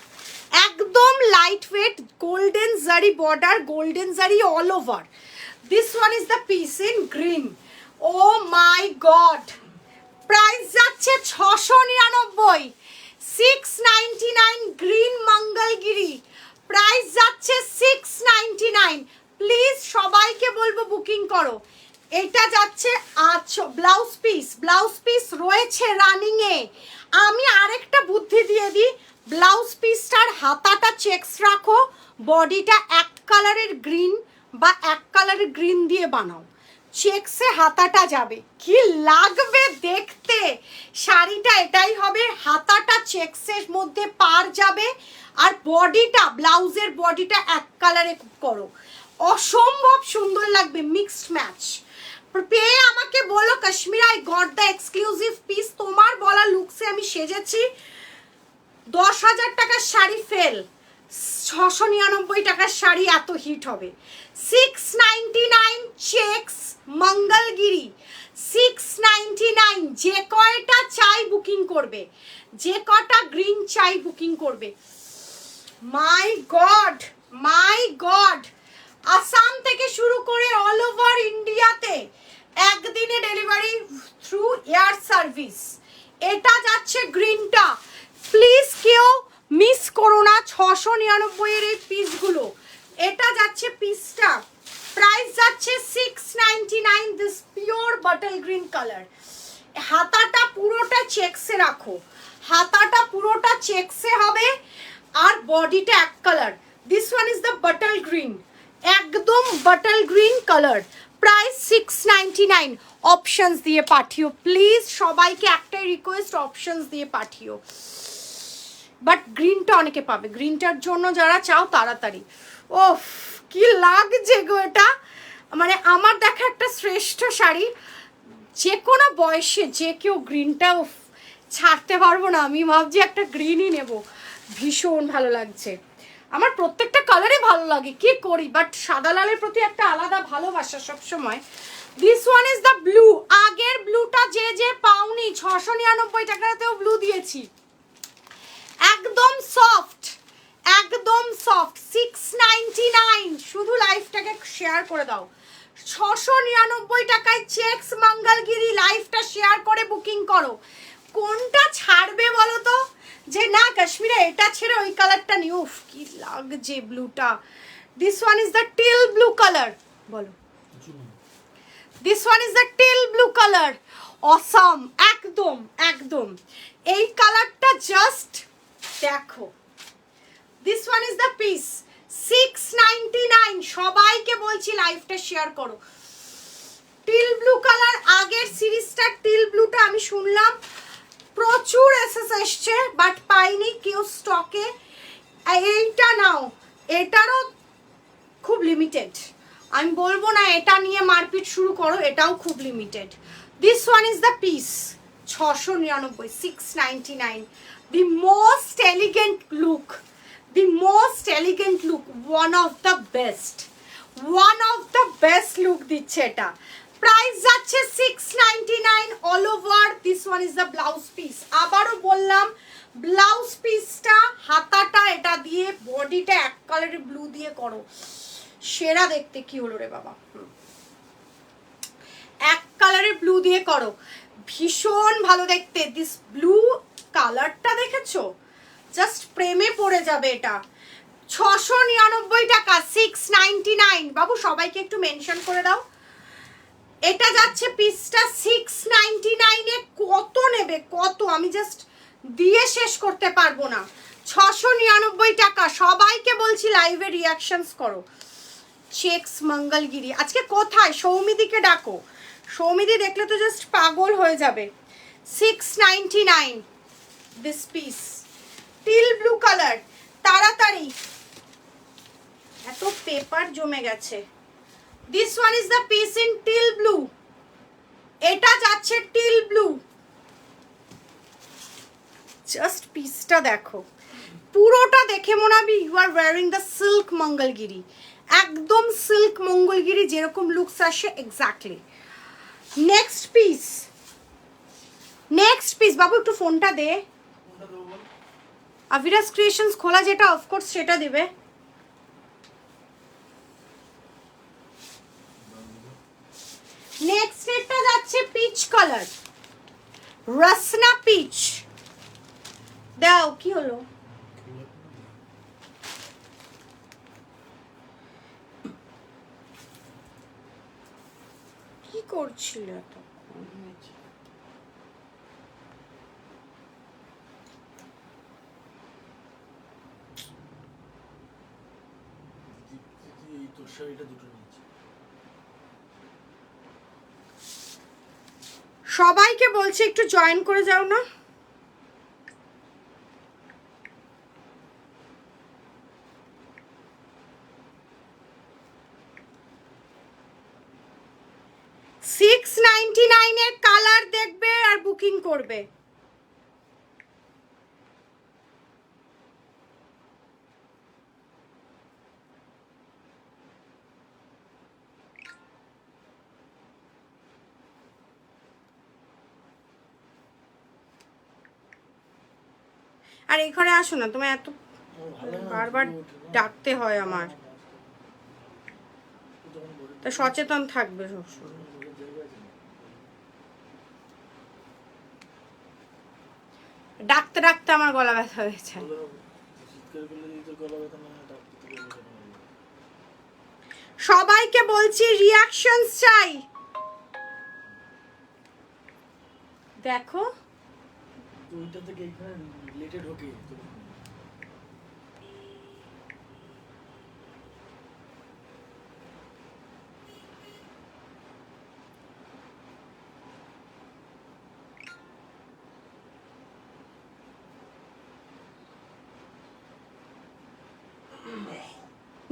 একদম light weight, golden zari border, golden zari all over. This one is the piece in green. Oh my god, price যাচ্ছে 699, 699 গ্রিন মঙ্গলগিরি। প্রাইস যাচ্ছে 699। প্লিজ সবাইকে বলবো বুকিং করো। এটা যাচ্ছে ব্লাউজ পিস, ব্লাউজ পিস রয়েছে রানিং এ। আমি আরেকটা বুদ্ধি দিয়ে দিই, ব্লাউজ পিসটার হাতাটা চেক্স রাখো, বডিটা এক কালারের গ্রিন বা এক কালারের গ্রিন দিয়ে বানাও, চেক্সে হাতাটা যাবে, কি লাগবে দেখতে। শাড়িটা এটাই হবে, হাতাটা চেক্সের মধ্যে পার যাবে, আর বডিটা, ব্লাউজের বডিটা এক কালারে করো, অসম্ভব সুন্দর লাগবে। মিক্সড ম্যাচ পেয়ে আমাকে বলো Kashmir I got the exclusive piece. তোমার বলা লুকসে আমি সেজেছি। 10,000 টাকার শাড়ি ফেল, 699 টাকার শাড়ি এত হিট হবে। 699 চেক্স মঙ্গলগিরি, 699। যে কয়টা চাই বুকিং করবে, যে কটা গ্রিন চাই বুকিং করবে। মাই গড, মাই গড, আসাম থেকে শুরু করে অল ওভার ইন্ডিয়াতে একদিনে ডেলিভারি থ্রু এয়ার সার্ভিস। এটা যাচ্ছে গ্রিনটা, প্লিজ কেউ মিস করো না 699 এর এই পিসগুলো। এটা যাচ্ছে পিসটা, প্রাইস যাচ্ছে 699। This pure bottle green colour. হাতাটা পুরোটা চেক্সে রাখো, হাতাটা পুরোটা চেক্সে হবে, আর বডিটা এক colour. This one is the bottle green, একদম bottle green colour. Price 699। Options দিয়ে পাঠিও প্লিজ, সবাইকে একটাই রিকোয়েস্ট, অপশনস দিয়ে পাঠিও। বাট গ্রিনটা অনেকে পাবে, গ্রিনটার জন্য যারা চাও তাড়াতাড়ি। ওফ কি লাগছে গো এটা, মানে আমার দেখা একটা শ্রেষ্ঠ শাড়ি। যে কোনো বয়সে যে কেউ গ্রিনটা ছাড়তে পারবো না। আমি ভাবছি একটা গ্রিনই নেব, ভীষণ ভালো লাগছে। আমার প্রত্যেকটা কালারে ভালো লাগে, কি করি, বাট সাদা লালের প্রতি একটা আলাদা ভালোবাসা সবসময়। This one is the blue. আগের ব্লুটা যে যে পাওনি, 699 টাকাতেও ব্লু দিয়েছি, একদম সফট, একদম সফট। 699। শুধু লাইফটাকে শেয়ার করে দাও। 699 টাকায় চেক্স মঙ্গলগিরি, লাইফটা শেয়ার করে বুকিং করো। কোনটা ছাড়বে বলো তো, যে না কাশ্মীরে এটা ছেড়ে ওই কালারটা নিউ। কি লাগছে ব্লুটা। This one is the teal blue colour. বলো, this one is the teal blue colour. Awesome, একদম একদম। এই কালারটা জাস্ট দেখো। This one is the piece, 699। সবাইকে বলছি লাইভটা শেয়ার করো। টিল ব্লু কালার, আগের সিরিজটা টিল ব্লুটা আমি শুনলাম প্রচুর এসএস এসছে বাট পাইনি কেউ স্টকে। এইটা নাও, এটারও খুব লিমিটেড, আমি বলবো না এটা নিয়ে মারপিট শুরু করো, এটাও খুব limited. This one is the piece, 699, 699, the most elegant look, the most elegant look, one of the best look দিচ্ছে এটা। প্রাইস যাচ্ছে 699 all over. This one is the blouse piece. আবারও বললাম ব্লাউজ পিসটা হাতাটা এটা দিয়ে, বডিটা এক কালারের ব্লু দিয়ে করো, সেরা দেখতে। কি হলো রে বাবা, এক কালারের ব্লু দিয়ে করো, ভীষণ ভালো দেখতে। দিস ব্লু কালারটা দেখেছো, জাস্ট প্রেমে পড়ে যাবে এটা। 699 টাকা, 699। বাবু সবাইকে একটু মেনশন করে দাও, এটা যাচ্ছে পিসটা 699 এ। কত নেবে কত, আমি জাস্ট দিয়ে শেষ করতে পারবো না। 699 টাকা। সবাইকে বলছি লাইভে রিয়াকশনস করো। চেক্স মঙ্গলগিরি আজকে কোথায়? সৌমিদিকে ডাকো, সৌমিদি দেখলে তো জাস্ট পাগল হয়ে যাবে। 699 this piece, till blue colour. তাড়াতাড়ি, এত পেপার জমে গেছে। This one is the piece in teal blue, এটা যাচ্ছে টিল ব্লু। জাস্ট পিসটা দেখো, পুরোটা দেখে মনে হবে you are wearing the silk Mangalagiri, একদম সিল্ক মঙ্গলগিরি যেরকম লুকস আসে exactly. Next piece, next piece. বাবু একটু ফোনটা দে, আভিরাস ক্রিয়েশনস খোলা যেটা অফকোর্স সেটা দেবে। নেক্সট এটা যাচ্ছে পিচ কালার, রসনা পিচ। দাও, কি হলো? কি করছিল এত? সবাইকে বলছি একটু জয়েন করে যাও না। $699 এর কালার দেখবে আর বুকিং করবে। আর এই ঘরে আসো না, তোমার এত বারবার ডাকতে হয় আমার, তা সচেতন থাকবে সবসময়। ডাকতে ডাকতে আমার গলা ব্যথা হয়েছে। সবাইকে বলছি রিয়াকশন চাই। দেখো ওইটা থেকে এখানে লেটে ঢোকে।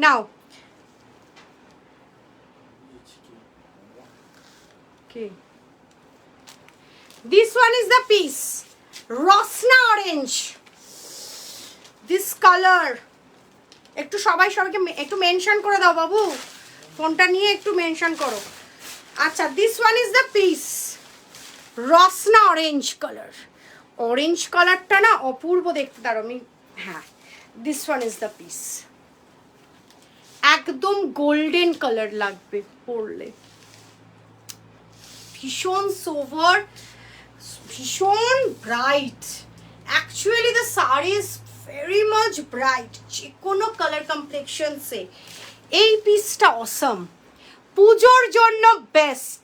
নাও, কি this one is the piece, rosna orange, this color। একটু সবাইকে একটু মেনশন করে দাও বাবু, ফোনটা নিয়ে একটু মেনশন করো। আচ্ছা, this one is the piece, rosna orange color। Orange কালারটা না অপূর্ব দেখতে, দাঁড়ো আমি, হ্যাঁ, this one is the piece। একদম গোল্ডেন কালার লাগবে পরলে, ভীষণ সোভার, ভীষণ ব্রাইট। অ্যাকচুয়ালি দ্য সারি ইজ ভেরি মাচ ব্রাইট, যে কোনো কালার কমপ্লেকশনসে এই পিসটা অসম। পুজোর জন্য best.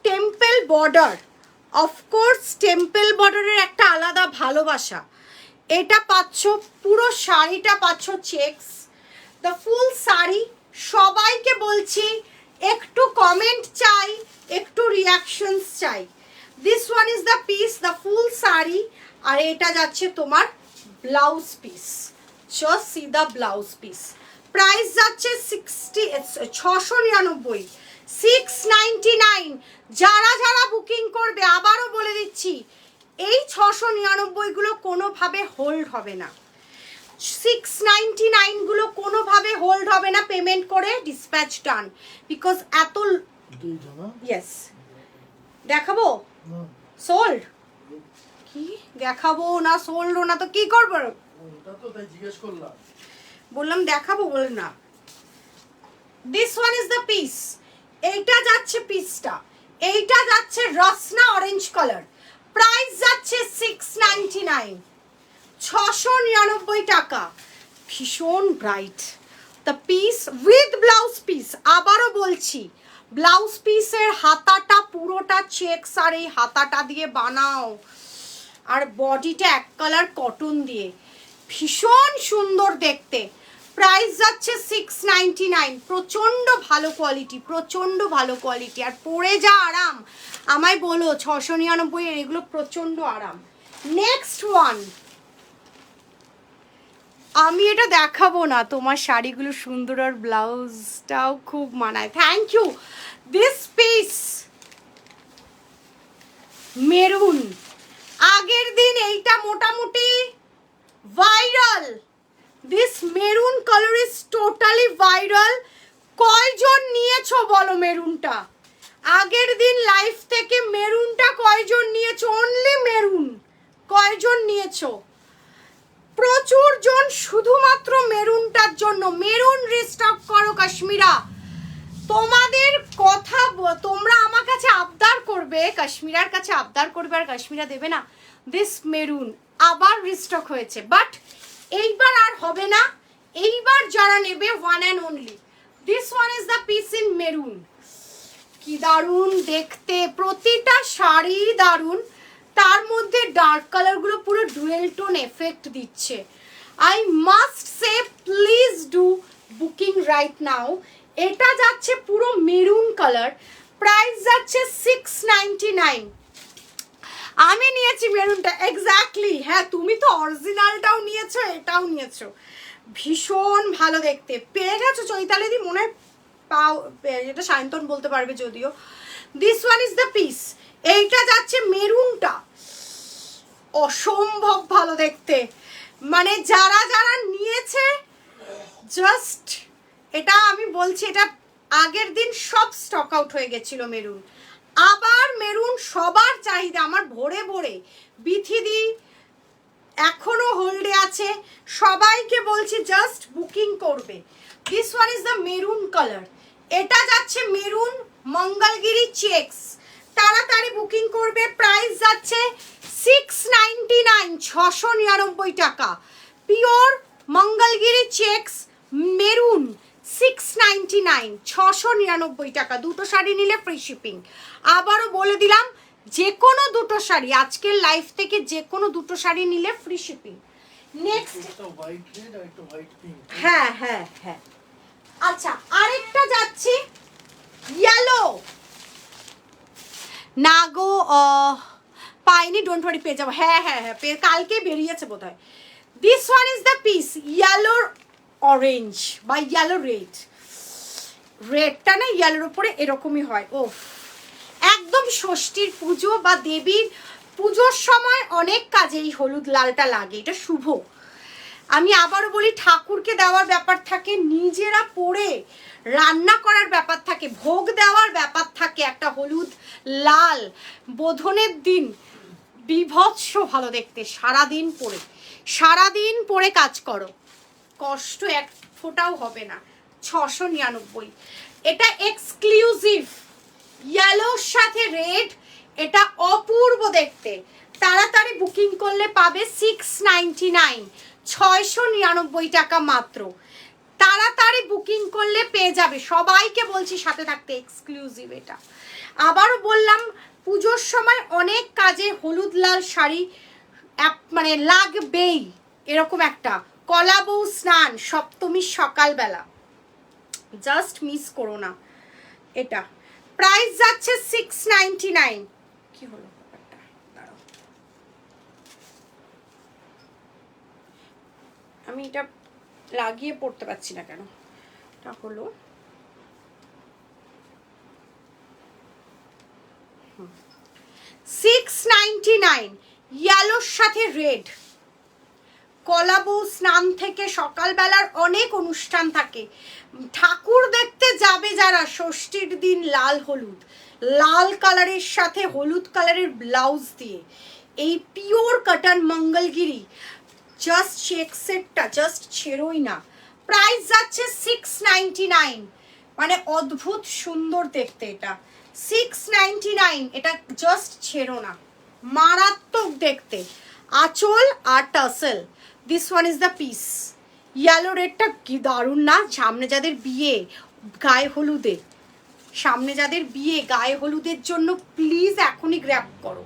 Temple border, of course temple বর্ডারের একটা আলাদা ভালোবাসা। এটা পাচ্ছ, পুরো শাড়িটা পাচ্ছ চেকস। The full saree সবাইকে বলছি একটু কমেন্ট চাই, একটু রিয়াকশনস চাই। This one is the piece, the full sari, আর এটা যাচ্ছে তোমার blouse piece. Just see the blouse piece. Price যাচ্ছে 699, 699। যারা যারা বুকিং করবে, আবারও বলে দিচ্ছি, এই 699 গুলো কোনোভাবে হোল্ড হবে না, 699 গুলো কোনোভাবে হোল্ড হবে না। পেমেন্ট করে ডিসপ্যাচ ডান, বিকজ এত ইয়েস। দেখাবো সোল্ড, কি দেখাবো না সোল্ড না তো কি করবো, বললাম দেখাবো বলে না। This one is the piece. এইটা যাচ্ছে পিসটা, এইটা যাচ্ছে রসনা অরেঞ্জ কালার। প্রাইস যাচ্ছে 699, 699 টাকা। ভীষণ bright the piece with blouse piece. আবারও বলছি, ব্লাউজ পিসের হাতাটা পুরোটা চেকস আর এই হাতাটা দিয়ে বানাও, আর বডিটা এক কালার কটন দিয়ে, ভীষণ সুন্দর দেখতে। প্রাইস যাচ্ছে 699। প্রচণ্ড ভালো কোয়ালিটি, প্রচণ্ড ভালো কোয়ালিটি, আর পরে যা আরাম আমায় বলো। 699 এর এগুলো প্রচণ্ড আরাম। নেক্সট ওয়ান, আমি এটা দেখাবো না, তোমার শাড়িগুলো সুন্দর আর ব্লাউজটাও খুব মানায়। Thank you. This piece maroon, আগের দিন এইটা মোটামুটি viral. This maroon colour is totally viral. কয়জন নিয়েছো বলো মেরুনটা? আগের দিন লাইভ থেকে মেরুনটা কয়জন নিয়েছো? অনলি মেরুন কয়জন নিয়েছো? প্রচুর জন, শুধুমাত্র মেরুনটার জন্য। মেরুন রিস্টক করো কাশ্মীরা। তোমাদের কথা তোমরা আমার কাছে আবদার করবে, কাশ্মীরার কাছে আবদার করবে, আর কাশ্মীরা দেবে না। দিস মেরুন আবার রিস্টক হয়েছে, বাট এইবার আর হবে না। এইবার যারা নেবে one and only. This one is the piece in maroon. কি দারুণ দেখতে, প্রতিটা শাড়ি দারুণ। তার মধ্যে ডার্ক কালারগুলো পুরো ডুয়েল টোন এফেক্ট দিচ্ছে। I must say please do booking right now. এটা যাচ্ছে পুরো মেরুন কালার। প্রাইস যাচ্ছে 699। আমি নিয়েছি মেরুনটা এক্স্যাক্টলি। হ্যাঁ, তুমি তো অরিজিনালটাও নিয়েছো, এটাও নিয়েছো। ভীষণ ভালো দেখতে। পেয়ে গেছো চৈতালিদি মনে হয়, পাও, এটা সায়ন্তন বলতে পারবে যদিও। This one is the piece. এইটা যাচ্ছে মেরুনটা, অসম্ভব ভালো দেখতে। মানে যারা যারা নিয়েছে, জাস্ট এটা আমি বলছি, এটা আগের দিন সব স্টক আউট হয়ে গেছিল মেরুন। আবার মেরুন সবার চাহিদা, আমার ভরে ভরে। বিথিদি এখনো হোল্ডে আছে, সবাইকে বলছি জাস্ট বুকিং করবে। This one is the maroon colour. এটা যাচ্ছে মেরুন মঙ্গলগিরি চেকস। তাড়াতাড়ি বুকিং করবে। প্রাইস যাচ্ছে 699, 699 টাকা। পিওর মঙ্গলগিরি চেকস মেরুন 699, 699 টাকা। দুটো শাড়ি নিলে ফ্রি শিপিং। আবারও বলে দিলাম, যে কোনো দুটো শাড়ি আজকের লাইভ থেকে যে কোনো দুটো শাড়ি নিলে ফ্রি শিপিং। নেক্সট, হ্যাঁ হ্যাঁ হ্যাঁ, আচ্ছা আরেকটা যাচ্ছে ইয়েলো। না গো, পাইনি, ডোন্ট ওয়ারি, পেয়ে যাবো। হ্যাঁ হ্যাঁ হ্যাঁ, কালকে বেরিয়েছে বোধ হয়। This one is the piece yellow orange বা ইয়েলো রেড। রেডটা না ইয়েলোর উপরে এরকমই হয়। ও একদম ষষ্ঠীর পুজো বা দেবীর পুজোর সময় অনেক কাজে এই হলুদ লালটা লাগে, এটা শুভ। আমি আবারও বলি, ঠাকুরকে দেওয়ার ব্যাপার থাকে, নিজেরা পরে রান্না করার ব্যাপার থাকে, ভোগ দেওয়ার ব্যাপার থাকে। একটা হলুদ লাল বোধনের দিন বিভৎস ভালো দেখতে। সারাদিন পরে, সারাদিন পরে কাজ করো, কষ্ট এক ফোঁটাও হবে না। 699। এটা এক্সক্লুসিভ ইয়েলোর সাথে রেড, এটা অপূর্ব দেখতে। তাড়াতাড়ি বুকিং করলে পাবে 699, 699 টাকা মাত্র। তাড়াতাড়ি বুকিং করলে পেয়ে যাবে। সবাইকে বলছি সাথে থাকতে, এক্সক্লুসিভ এটা। আবারও বললাম, পুজোর সময় অনেক কাজে হলুদ লাল শাড়ি মানে লাগবেই। এরকম একটা কলা বউ স্নান সপ্তমীর সকালবেলা জাস্ট মিস করো না এটা। প্রাইস যাচ্ছে 699। কি হলো ব্যাপারটা, দাঁড়াও আমি এটা লাগিয়ে পড়তে পারছি না কেন। এটা হলো 699, ইয়েলোর সাথে রেড। কলাবু স্নান থেকে সকালবেলার অনেক অনুষ্ঠান থাকে, ঠাকুর দেখতে যাবে যারা ষষ্ঠীর দিন, লাল হলুদ, লাল কালারের সাথে হলুদ কালারের ব্লাউজ দিয়ে এই pure cotton Mangalagiri just check সেটটা জাস্ট ছেড়োই না। প্রাইস যাচ্ছে 699, মানে অদ্ভুত সুন্দর দেখতে এটা। 699, এটা জাস্ট ছেড়ো না, মারাত্মক দেখতে। আঁচল আর tassel, this one is the piece. Yellow রেডটা কি দারুণ না, সামনে যাদের বিয়ে গায়ে হলুদে, সামনে যাদের বিয়ে গায়ে হলুদের জন্য প্লিজ এখনই গ্র্যাব করো।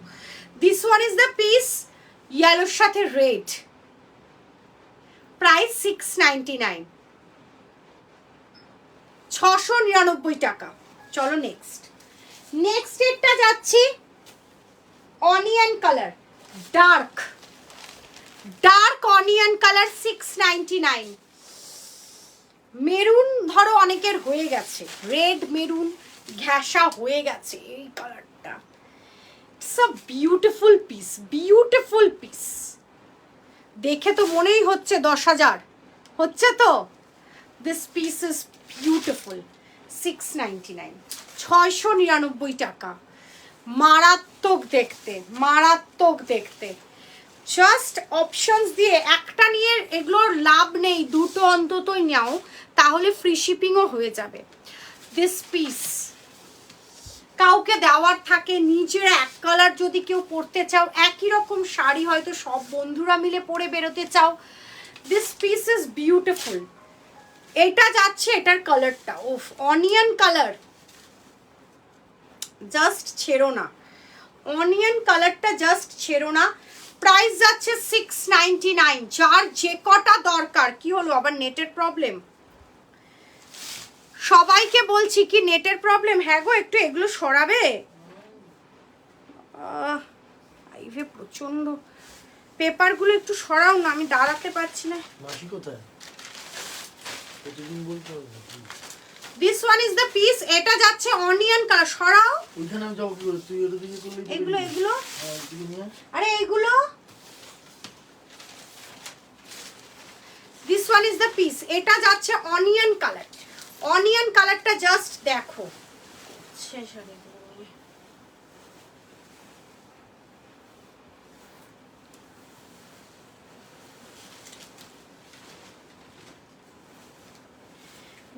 This one is the piece, ইয়েলোর সাথে রেড। প্রাইস 699, 699 টাকা। চলো নেক্সট। নেক্সট এরটা যাচ্ছি onion colour, dark dark onion colour 699। Maroon ধরো অনেকের হয়ে গেছে, রেড মেরুন ঘেঁষা হয়ে গেছে এই কালারটা। It's a beautiful piece, beautiful piece. দেখে তো মনেই হচ্ছে 10,000 হচ্ছে তো। This piece is beautiful. 699, 699 টাকা। মারাত্মক দেখতে, মারাত্মক দেখতে। জাস্ট অপশনস দিয়ে একটা নিয়ে এগুলোর লাভ নেই, দুটো অন্ততই নাও, তাহলে ফ্রি শিপিংও হয়ে যাবে। দিস পিস কাউকে দেওয়ার থাকে, নিজের এক কালার যদি কেউ পরতে চাও, একই রকম শাড়ি হয়তো সব বন্ধুরা মিলে পরে বেরোতে চাও, দিস পিস ইজ বিউটিফুল। এটা যাচ্ছে এটার কালারটা, ওফ অনিয়ন কালার, জাস্ট ছেড়ো না, অনিয়ন কালারটা জাস্ট ছেড়ো না। প্রাইস যাচ্ছে 699। যার যে কটা দরকার, কি হলো আবার নেটের প্রবলেম? সবাইকে বলছি কি নেটের প্রবলেম? হ্যাঁ গো, একটু এগুলো সরাবে। লাইভে প্রচন্ড পেপারগুলো একটু সরাও না, আমি দাঁড়াতে পারছি না। মাসি কোথায়? প্রতিদিন বলতে হবে। This one is the piece, এটা যাচ্ছে অনিয়ন কালার। সরাও, ওইখানে আমি যাবো কি করে? তুই ওটা দিকে করলি। এগুলো এগুলো দিকে নিয়ে আরে এগুলো। This one is the piece, এটা যাচ্ছে অনিয়ন কালার। অনিয়ন কালারটা জাস্ট দেখো।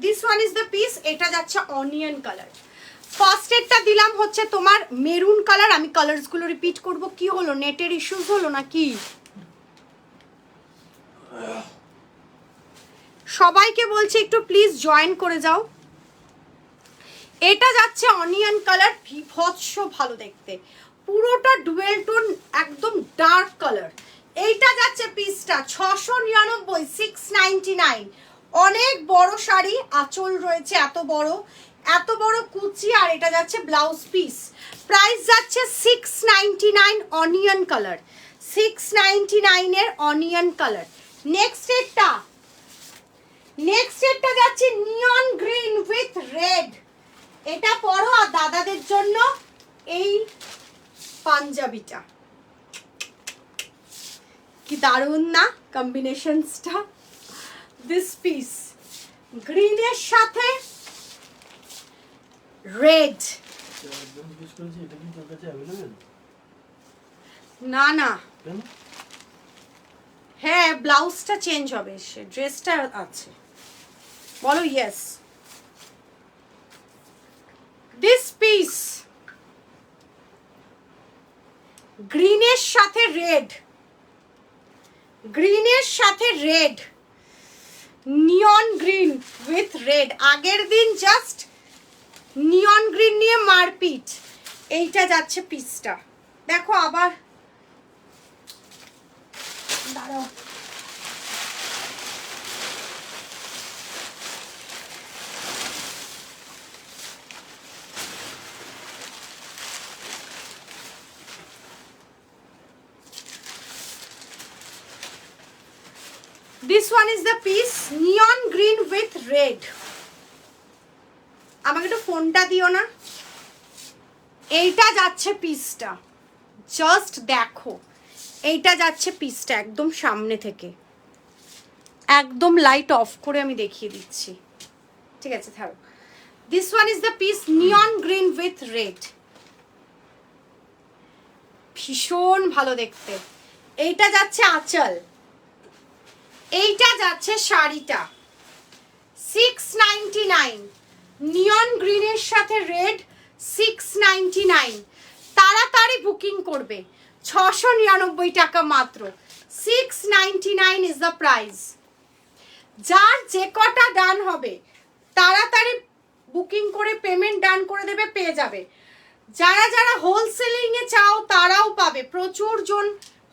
This one is the piece, এটা যাচ্ছে অনিয়ন কালার। ফার্স্ট এরটা দিলাম হচ্ছে তোমার মেরুন কালার। আমি কালারসগুলো রিপিট করব। কি হলো, নেটের ইস্যুস হলো নাকি? সবাইকে বলছি একটু প্লিজ জয়েন করে যাও। এটা যাচ্ছে অনিয়ন কালার, বিভৎস ভালো দেখতে, পুরোটা ডুয়েল টোন, একদম ডার্ক কালার। এইটা যাচ্ছে পিসটা 699, 699। অনেক বড় শাড়ি, আঁচল রয়েছে এত বড়, এত বড় কুচি, আর এটা যাচ্ছে ব্লাউজ পিস। প্রাইস যাচ্ছে 699, অনিয়ন কালার, 699 এর অনিয়ন কালার। নেক্সট এরটা যাচ্ছে নিয়ন গ্রিন উইথ রেড। এটা পরো, আর দাদাদের জন্য এই পাঞ্জাবিটা কি দারুণ না কম্বিনেশনসটা। দিস পিস গ্রিনের সাথে রেড। এটা কি তোর কাছে অ্যাভেলেবেল? না না, কেন? হ্যাঁ ব্লাউজটা চেঞ্জ হবে, সে ড্রেসটা আছে। বলো ইয়েস। দিস পিস গ্রিনের সাথে রেড, গ্রিনের সাথে red, neon green with red. আগের দিন জাস্ট নিয়ন গ্রিন নিয়ে মারপিট, এইটা যাচ্ছে পিসটা। দেখো আবার দাঁড়াও, this one is the piece neon green with red. আমাকে একটু ফোনটা দিও না। এইটা যাচ্ছে পিসটা, জাস্ট দেখো, এইটা যাচ্ছে পিসটা একদম সামনে থেকে, একদম লাইট অফ করে আমি দেখিয়ে দিচ্ছি, ঠিক আছে থাকো। This one is the piece neon green with red, ভীষণ ভালো দেখতে। এইটা যাচ্ছে আঁচল, এইটা যাচ্ছে শাড়িটা, 699, নিয়ন গ্রিনের সাথে রেড, 699। তাড়াতাড়ি বুকিং করবে, 699 টাকা মাত্র, 699 ইজ দ্য প্রাইস। যার যে কটা ডান হবে তাড়াতাড়ি বুকিং করে পেমেন্ট ডান করে দেবে, পেয়ে যাবে। যারা যারা হোলসেলিং এ চাও তারাও পাবে, প্রচুর জন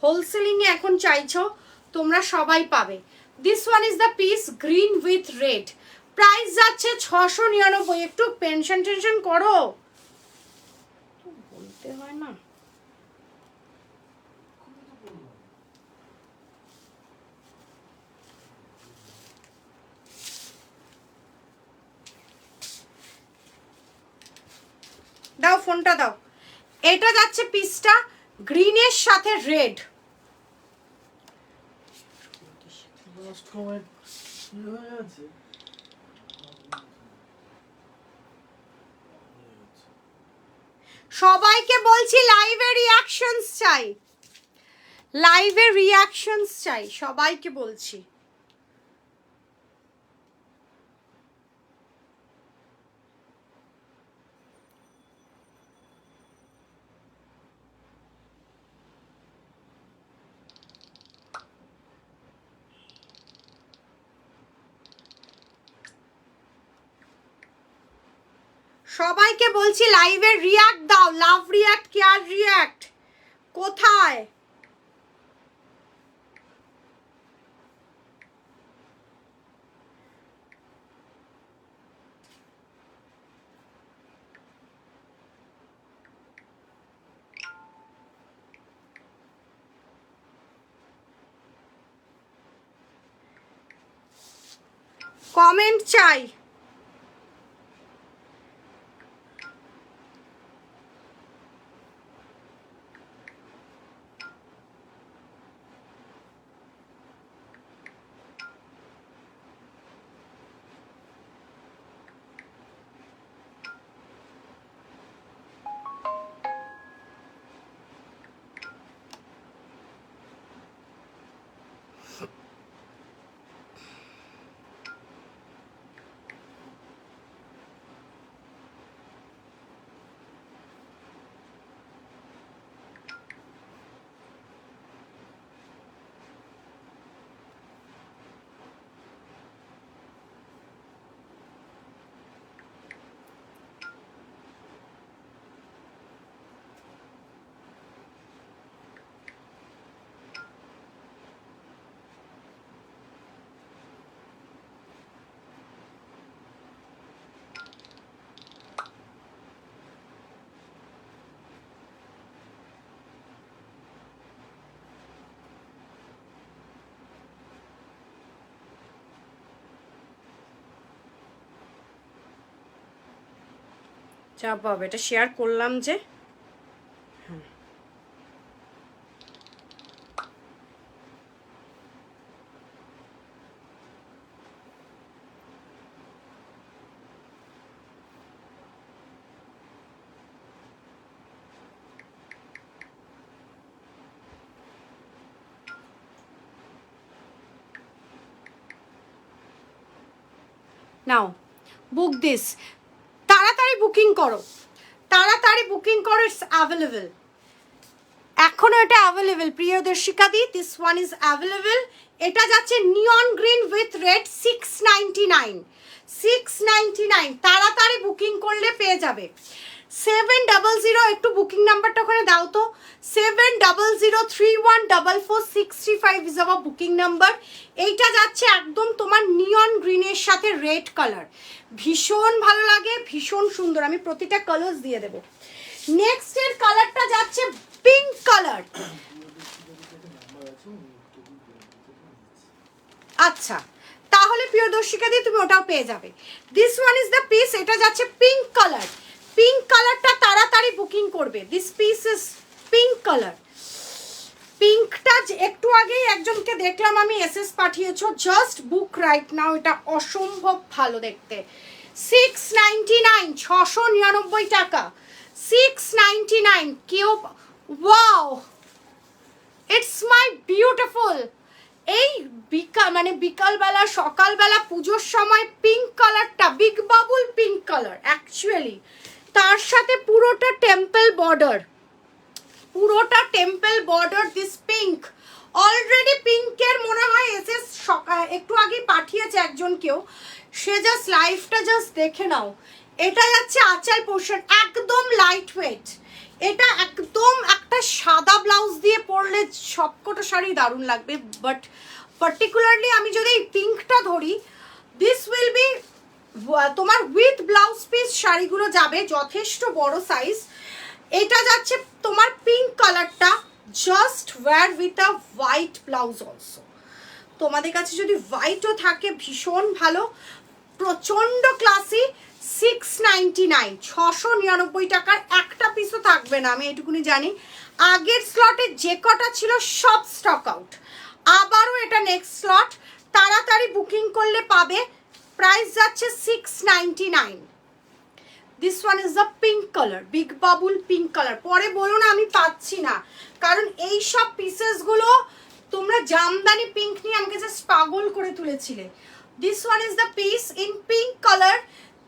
হোলসেলিং এ এখন চাইছো, তোমরা সবাই পাবে। This one is the piece green with red, price যাচ্ছে 699। একটু পেনশন টেনশন করো, বলতে হয় না। দাও ফোনটা দাও। এটা যাচ্ছে পিসটা গ্রিনের সাথে রেড। লাস্ট কমেন্ট কি হয়ে আছে? সবাইকে বলছি লাইভে রিঅ্যাকশনস চাই, লাইভে রিঅ্যাকশনস চাই, সবাইকে বলছি। সবাইকে বলছি লাইভে রিঅ্যাক্ট দাও, লাভ রিঅ্যাক্ট, কেয়ার রিঅ্যাক্ট কোথায়? কমেন্ট চাই। যা বাবা, এটা শেয়ার করলাম যে। নাও বুক দিস, তাড়াতাড়ি বুকিং করো, তাড়াতাড়ি বুকিং করো, ইটস অ্যাভেলেবল, এখনো এটা available. Priyadarshika the, this one is available. এটা যাচ্ছে নিয়ন গ্রিন উইথ রেড, 699, 699। তাড়াতাড়ি বুকিং করলে পেয়ে যাবে। 700, একটু বুকিং নাম্বারটা ওখানে দাও তো, 7003144635 ইজ আওয়ার বুকিং নাম্বার। এইটা যাচ্ছে একদম তোমার নিয়ন গ্রিনের সাথে রেড কালার, ভীষণ ভালো লাগে, ভীষণ সুন্দর। আমি প্রতিটা কালার্স দিয়ে দেবো। নেক্সট এর কালারটা যাচ্ছে পিঙ্ক কালার। আচ্ছা, তাহলে প্রিয়দর্শিকা দি তুমি ওটাও পেয়ে যাবে। This one is the piece, এটা যাচ্ছে পিঙ্ক কালার। পিঙ্ক কালারটা তাড়াতাড়ি বুকিং করবে। This piece is pink colour. পিঙ্কটা একটু আগেই একজনকে দেখলাম আমি, এসএস পাঠিয়েছো, জাস্ট বুক রাইট নাও। এটা অসম্ভব ভালো দেখতে। 699, 699 টাকা, 699। কেউ ওয়াও, ইটস মাই বিউটিফুল। এই বিকালবেলা সকালবেলা পুজোর সময় পিঙ্ক কালারটা, বিগ বাবুল পিঙ্ক কালার অ্যাকচুয়ালি, তার সাথে পুরোটা টেম্পল বর্ডার, পুরোটা temple border. This pink already পিঙ্কের মনে হয় এসে একটু আগে পাঠিয়েছে একজন কেউ, সে জাস্ট লাইফটা জাস্ট দেখে নাও। এটা যাচ্ছে আঁচল পোর্শন, একদম লাইট ওয়েট। এটা একদম একটা সাদা ব্লাউজ দিয়ে পরলে সবকটা শাড়ি দারুণ লাগবে, বাট পার্টিকুলারলি আমি যদি এই পিঙ্কটা ধরি, দিস উইল বি তোমার উইথ ব্লাউজ পিস শাড়িগুলো যাবে, যথেষ্ট বড় সাইজ। এটা যাচ্ছে তোমার পিঙ্ক কালারটা, just wear with a white blouse also. তোমাদের কাছে যদি হোয়াইটও থাকে ভীষণ ভালো, প্রচণ্ড ক্লাসি। 699, 699 টাকার একটা পিসও থাকবে না, আমি এটুকুনি জানি। আগের স্লটে যে কটা ছিল সব স্টক আউট, আবারও এটা নেক্সট স্লট, তাড়াতাড়ি বুকিং করলে পাবে। প্রাইস যাচ্ছে 699। This one is the pink colour, big বাবুল পিঙ্ক কালার। পরে বলো না আমি পাচ্ছি না, কারণ এই সব পিসেসগুলো তোমরা জামদানি পিঙ্ক নিয়ে আমাকে জাস্ট পাগল করে তুলেছিলে। This one is the piece in pink colour,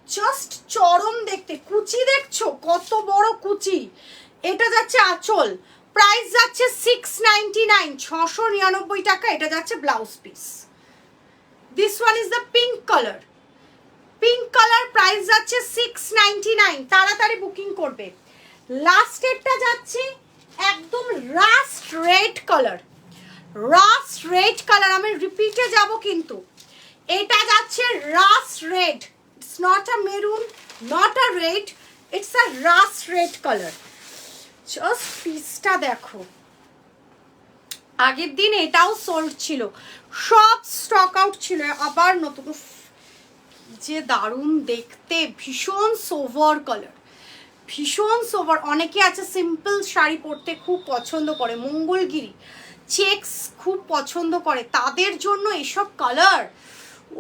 just চরম দেখতে। কুচি দেখছো কত বড় কুচি। এটা যাচ্ছে আঁচল, প্রাইস যাচ্ছে 699, 699 টাকা। এটা যাচ্ছে blouse piece. This one is the pink colour, pink colour, price যাচ্ছে 699, তাড়াতাড়ি বুকিং করবে। লাস্টেরটা যাচ্ছে একদম rust red colour, rust red colour. আমি রিপিটে যাব কিন্তু, এটা যাচ্ছে rust red. It's not a maroon, not a red, it's a rust red colour. Just পিসটা দেখো, আগের দিন এটাও সোল্ড ছিল, সব স্টক আউট ছিল, আবার নতুন। যে দারুণ দেখতে, ভীষণ সোভার কালার, ভীষণ সোভার। অনেকে আছে সিম্পল শাড়ি পরতে খুব পছন্দ করে, মঙ্গলগিরি চেকস খুব পছন্দ করে, তাদের জন্য এসব কালার।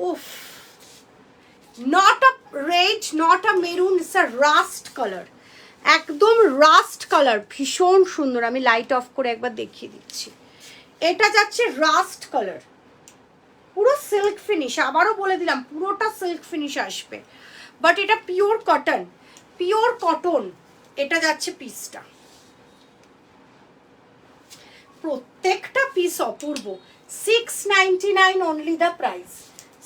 উফ, not a red, not a maroon, it's a rushed colour, একদম রাস্ট কালার, ভীষণ সুন্দর। আমি লাইট অফ করে একবার দেখিয়ে দিচ্ছি। এটা যাচ্ছে রাস্ট কালার, পুরো সিল্ক ফিনিশ। আবারও বলে দিলাম পুরোটা সিল্ক ফিনিশ আসবে, বাট এটা পিওর কটন, পিওর কটন। এটা যাচ্ছে পিসটা, প্রত্যেকটা পিস অপূর্ব। 699 only the price,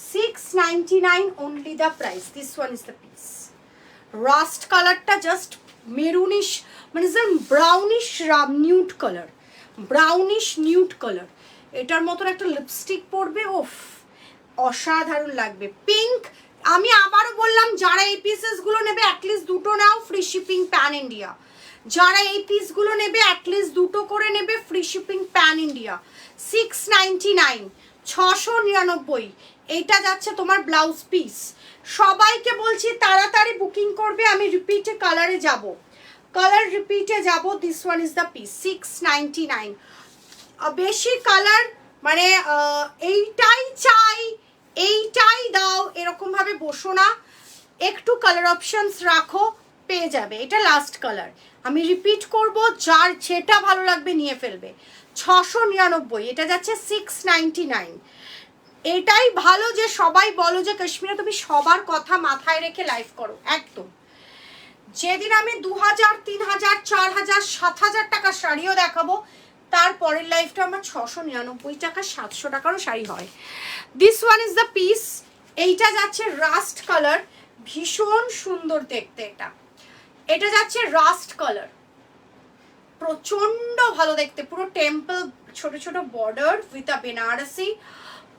699 only the price. This one is the piece. Rust কালারটা জাস্ট মেরুনিশ, মানে brownish nude colour, brownish nude colour. এটার মতন একটা লিপস্টিক পরবে, ওফ অসাধারণ লাগবে। পিঙ্ক, আমি আবারও বললাম যারা এই পিসেসগুলো নেবে অ্যাটলিস্ট দুটো নাও, ফ্রি শিপিং প্যান ইন্ডিয়া। যারা এই পিসগুলো নেবে অ্যাটলিস্ট দুটো করে নেবে, ফ্রি শিপিং প্যান ইন্ডিয়া। 699, 699। এইটা যাচ্ছে তোমার ব্লাউজ পিস। সবাইকে বলছি তাড়াতাড়ি বুকিং করবে, আমি রিপিটে কালারে যাব, কালার রিপিটে যাব। This one is the piece, 699। বেশি কালার মানে এইটাই চাই, এইটাই দাও এরকম ভাবে বসো না, একটু কালার অপশনস রাখো, পেয়ে যাবে। এটা লাস্ট কালার, আমি রিপিট করব, যার যেটা ভালো লাগবে নিয়ে ফেলবে। 699, এটা যাচ্ছে 699। এটাই ভালো যে সবাই বলো যে কাশ্মীরে তুমি সবার কথা মাথায় রেখে লাইভ করো, একদম। যেদিন আমি 2000, 3000, 4000, 7000 টাকার শাড়িও দেখাবো, তারপরের লাইফটা আমার 699 টাকা, 700 টাকারও শাড়ি হয়। This one is the piece. এইটা যাচ্ছে রাস্ট কালার, ভীষণ সুন্দর দেখতে। এটা এটা যাচ্ছে রাস্ট কালার, প্রচন্ড ভালো দেখতে, পুরো টেম্পল, ছোট ছোট border with a Banarasi,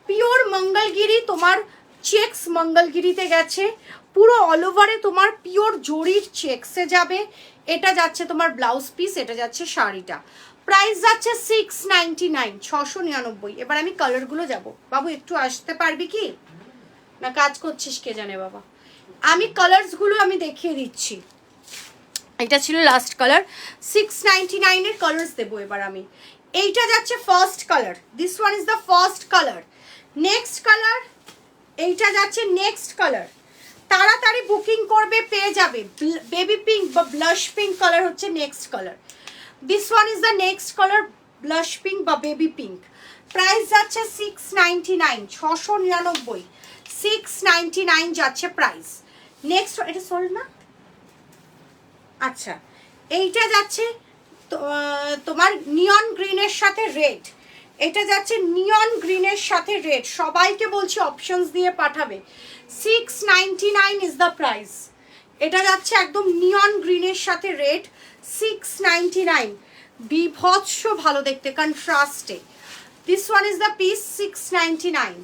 pure Mangalagiri. তোমার চেকস মঙ্গলগিরিতে গেছে, পুরো অল ওভারে তোমার পিওর জরির চেকসে যাবে। এটা যাচ্ছে তোমার ব্লাউজ পিস, এটা যাচ্ছে শাড়িটা। প্রাইস যাচ্ছে 699, 699। এবার আমি কালারগুলো যাব। বাবু একটু আসতে পারবি কি, না কাজ করছিস কে জানে বাবা। আমি কালার্সগুলো আমি দেখিয়ে দিচ্ছি। এটা ছিল লাস্ট কালার, 699 এর কালার্স দেবো এবার আমি। এইটা যাচ্ছে first colour, this one is the first colour. Next colour, এইটা যাচ্ছে নেক্সট কালার। তাড়াতাড়ি বুকিং করবে, পেয়ে যাবে। বেবি পিঙ্ক বা ব্লাশ পিঙ্ক কালার হচ্ছে next colour. This one is the next colour, blush pink বা বেবি পিঙ্ক। প্রাইস যাচ্ছে 699, 699, 699 যাচ্ছে প্রাইস। নেক্সট, এটা সোল্ড না? আচ্ছা, এইটা যাচ্ছে তোমার নিয়ন গ্রিনের সাথে রেড। এটা যাচ্ছে নিয়ন গ্রিনের সাথে রেড। সবাইকে বলছি অপশনস দিয়ে পাঠাবে। 699 ইজ দ্য প্রাইস। এটা যাচ্ছে একদম নিয়ন গ্রিনের সাথে রেড, 699। বিভৎস ভালো দেখতে, কন্ট্রাস্টে। This one is the piece, 699।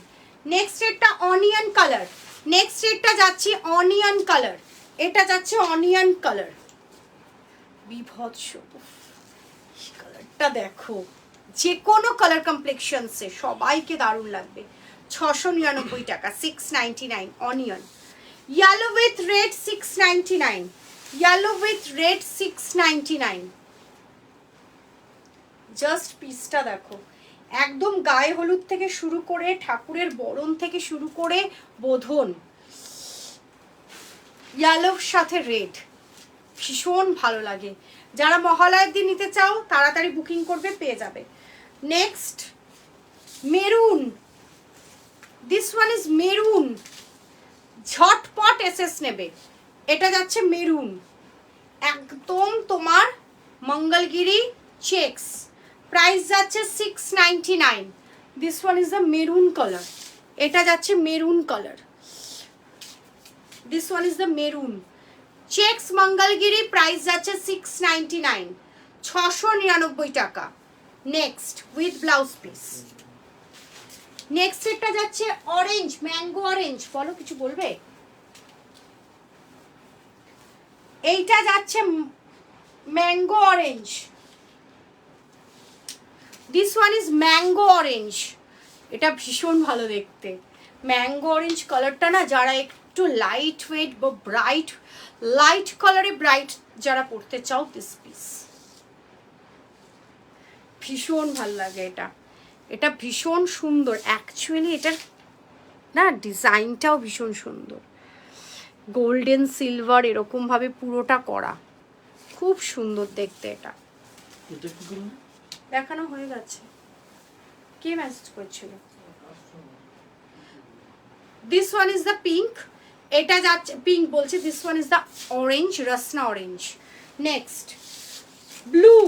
Next এটা অনিয়ন কালার। নেক্সট এটা যাচ্ছে অনিয়ন কালার। এটা যাচ্ছে অনিয়ন কালার, বিভৎস। কালারটা দেখো, যে কোনো কালার কমপ্লেক্সনসে সবাইকে দারুণ লাগবে। 699 টাকা, 699 onion. Yellow with red 699, yellow with red 699। Just পিসটা দেখো, একদম গায়ে হলুদ থেকে শুরু করে ঠাকুরের বরণ থেকে শুরু করে বোধন, ইয়েলোর সাথে রেড, ভীষণ ভালো লাগে। যারা মহালয়ার দিন নিতে চাও তাড়াতাড়ি বুকিং করবে, পেয়ে যাবে। Next maroon, this one is maroon. ঝটপট এসএস নেবে। এটা যাচ্ছে মেরুন, একদম তোমার মঙ্গলগিরি চেকস। প্রাইস যাচ্ছে 699। This one is the maroon colour. এটা যাচ্ছে maroon colour, this one is the maroon checks Mangalagiri. Price যাচ্ছে 699, 699 টাকা। Next with blouse piece. Next এটা যাচ্ছে অরেঞ্জ, ম্যাঙ্গো অরেঞ্জ। বলো, কিছু বলবে? এইটা যাচ্ছে mango orange, this one is mango orange. এটা ভীষণ ভালো দেখতে। ম্যাঙ্গো অরেঞ্জ কালারটা না, যারা একটু লাইট ওয়েট বা ব্রাইট, লাইট কালারে ব্রাইট যারা পড়তে চাও, দিস পিস ভীষণ ভালো লাগে। এটা এটা ভীষণ সুন্দর অ্যাকচুয়ালি। এটার না ডিজাইনটাও ভীষণ সুন্দর, গোল্ডেন সিলভার এরকম ভাবে পুরোটা করা, খুব সুন্দর দেখতে। এটা দেখানো হয়ে গেছে। কে মেসেজ করছিল? This one is the pink. এটা যাচ্ছে পিঙ্ক বলছে, this one is the orange, Rasna orange. Next blue,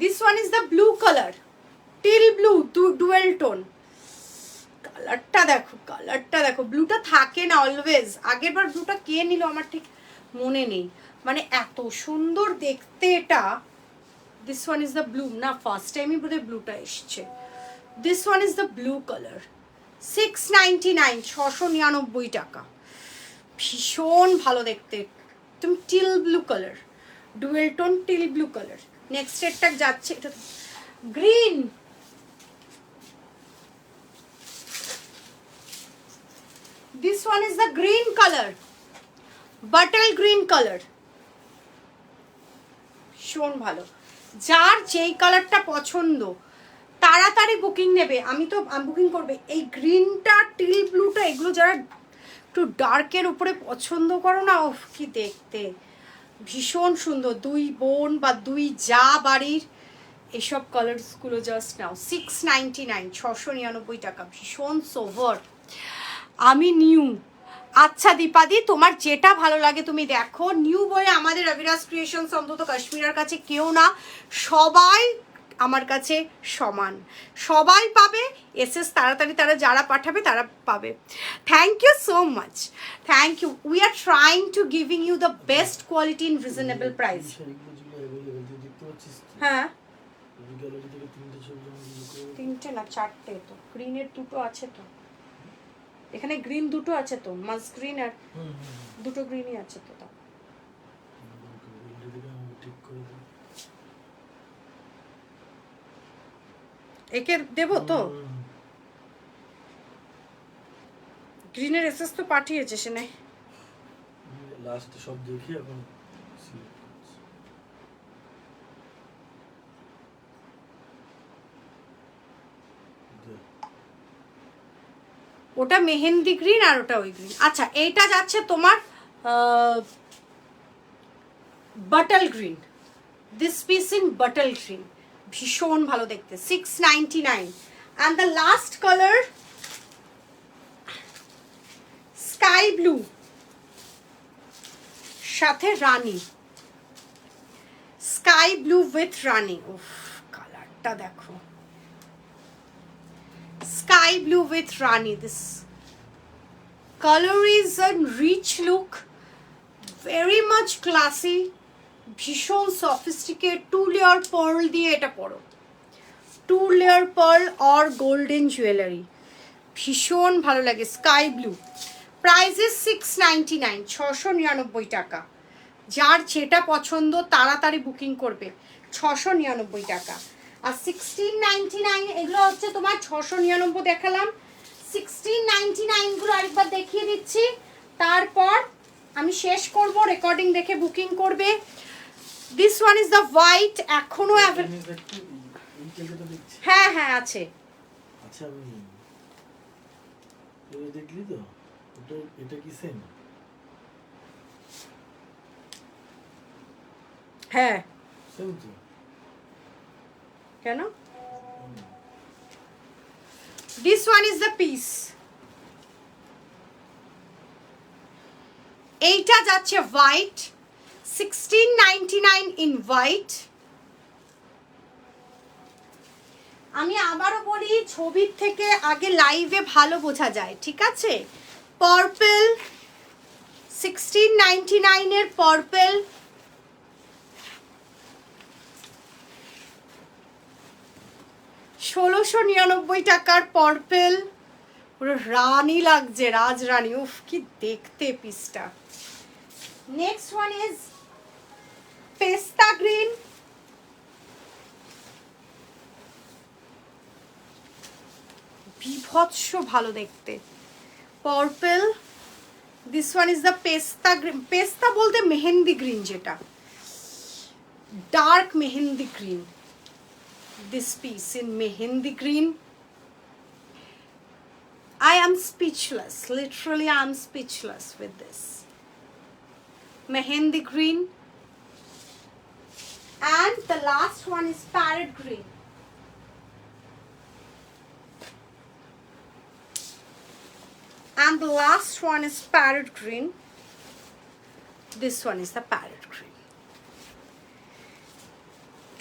this one is the blue colour, teal blue, dual tone. কালারটা দেখো, কালারটা দেখো। ব্লুটা থাকে না অলওয়েজ, আগের বার ব্লুটা কে নিল আমার ঠিক মনে নেই, মানে এত সুন্দর দেখতে এটা। This one is the blue, না ফার্স্ট টাইমই বোধহয় ব্লুটা এসছে। This one is the blue colour, 699, 699 টাকা। ভীষণ ভালো দেখতে, তুমি till blue colour, dual tone till blue colour. Next একটা যাচ্ছে এটা green, this one is the green color, bottle green color। ভীষণ ভালো। যার যেই কালারটা পছন্দ তাড়াতাড়ি বুকিং নেবে। আমি বুকিং করবে। এই গ্রিনটা, টিল ব্লুটা, এগুলো যারা একটু ডার্কের উপরে পছন্দ করো না, ওফ কি দেখতে, ভীষণ সুন্দর। দুই বোন বা দুই যা বাড়ির, এসব কালার্সগুলো জাস্ট নাও। 699, 699 টাকা, ভীষণ সোভার। আমি নিউ। আচ্ছা দীপাদি, তোমার যেটা ভালো লাগে তুমি দেখো। নিউ বলে আমাদের রবিরাজ ক্রিয়েশনস অন্তত কাশ্মীরের কাছে কেউ না, সবাই আমার কাছে সমান, সবাই পাবে। এসএস তাড়াতাড়ি তারা যারা পাঠাবে তারা পাবে। Thank you so much, thank you. We are trying to giving you the best quality in reasonable price. হ্যাঁ, তিনটে না চারটে, তো গ্রিনের দুটো আছে, তো এখানে গ্রিন দুটো আছে, তো মাস্ট গ্রিন আর দুটো গ্রিনই আছে তো। ঠিক করে দাও। একে দেবো তো? গ্রিনের এসএস তো পাঠিয়েছে সে নাই। লাস্টে সব দেখি এখন সিলেক্ট করছি। ওটা মেহেন্দি গ্রিন আর ওটা ওই গ্রিন। আচ্ছা এইটা যাচ্ছে তোমার bottle green, this piece in bottle green, ভীষণ ভালো দেখতে, 699। And the last colour sky blue সাথে রানী, স্কাই ব্লু উইথ রানী। উফ কালারটা দেখো, sky blue with rani. This color is a rich look, very much classy, ভীষণ sophisticated, 2 layer pearl দিয়ে এটা পরো, 2 layer pearl or golden jewelry, ভীষণ ভালো লাগে। স্কাই ব্লু, প্রাইস ইজ 699, 699 টাকা। যার যেটা পছন্দ তাড়াতাড়ি বুকিং করবে, 699 টাকা। আর 1699 এগুলো হচ্ছে তোমার 699 দেখালাম, 1699 গুলো আরেকবার দেখিয়ে দিচ্ছি, তারপর আমি শেষ করব, রেকর্ডিং দেখে বুকিং করবে। This one is the white, এখনো হ্যাঁ হ্যাঁ আছে। আচ্ছা আমি এটা দেখলি তো, ওটা এটা কি সেম? হ্যাঁ সেম তো। কেন? This one is the piece. এইটা যাচ্ছে হোয়াইট, 1699 ইন হোয়াইট। আমি আবারও বলি, ছবির থেকে আগে লাইভে ভালো বোঝা যায়, ঠিক আছে? পার্পল, 1699 এর পার্পল, টাকার পার্পল, পুরো রানী লাগছে, রাজরানী। উফ কি দেখতে পিসটা। Next one is pista green, বিভৎস ভালো দেখতে, purple. This one is the pista green, pista বলতে মেহেন্দি গ্রিন, যেটা dark mehndi green. This piece in mehendi green. I am speechless, literally I am speechless with this mehendi green. And the last one is parrot green. And the last one is parrot green. This one is the parrot green.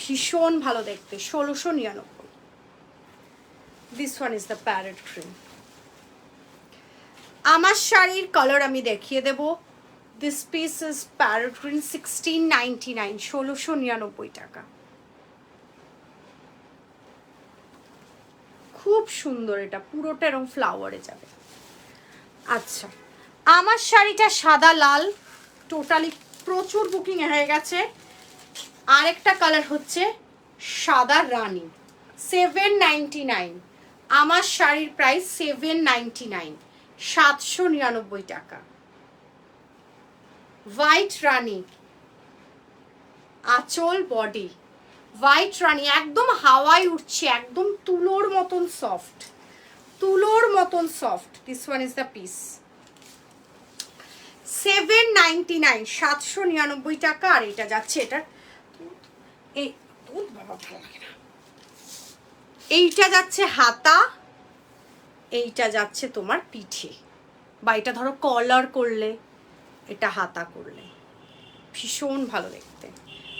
ভীষণ ভালো দেখতে, 1699। This one is the parrot green. আমার শাড়ির colour আমি দেখিয়ে দেব। This piece is parrot green, 1699, 1699 টাকা। খুব সুন্দর, এটা পুরোটা এরকম ফ্লাওয়ারে যাবে। আচ্ছা, আমার শাড়িটা সাদা লাল, টোটালি প্রচুর বুকিং হয়ে গেছে। আরেকটা কালার হচ্ছে সাদা রানী, 799। আমার শাড়ির প্রাইস 799, 799 টাকা। হোয়াইট রানী, আঁচল বডি, হোয়াইট রানী একদম হাওয়ায় উঠছে, একদম তুলোর মতন সফট, তুলোর মতন soft. This one is the piece, 799, 799 টাকা। আর এটা যাচ্ছে, এটার এই বাবা ভালো লাগে না, এইটা যাচ্ছে হাতা, এইটা যাচ্ছে তোমার পিঠে, বা এটা ধরো কলার করলে, এটা হাতা করলে, ভীষণ ভালো দেখতে।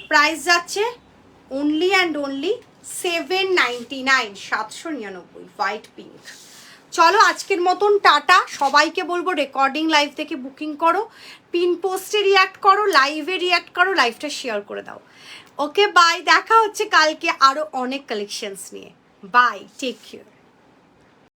প্রাইস যাচ্ছে only and only 799, 799, white pink. চলো আজকের মতন টাটা। সবাইকে বলবো রেকর্ডিং লাইভ থেকে বুকিং করো, পিন পোস্টে রিয়াক্ট করো, লাইভে রিয়াক্ট করো, লাইভটা শেয়ার করে দাও। ওকে বাই, দেখা হচ্ছে কালকে আরো অনেক কালেকশনস নিয়ে। Bye, take care.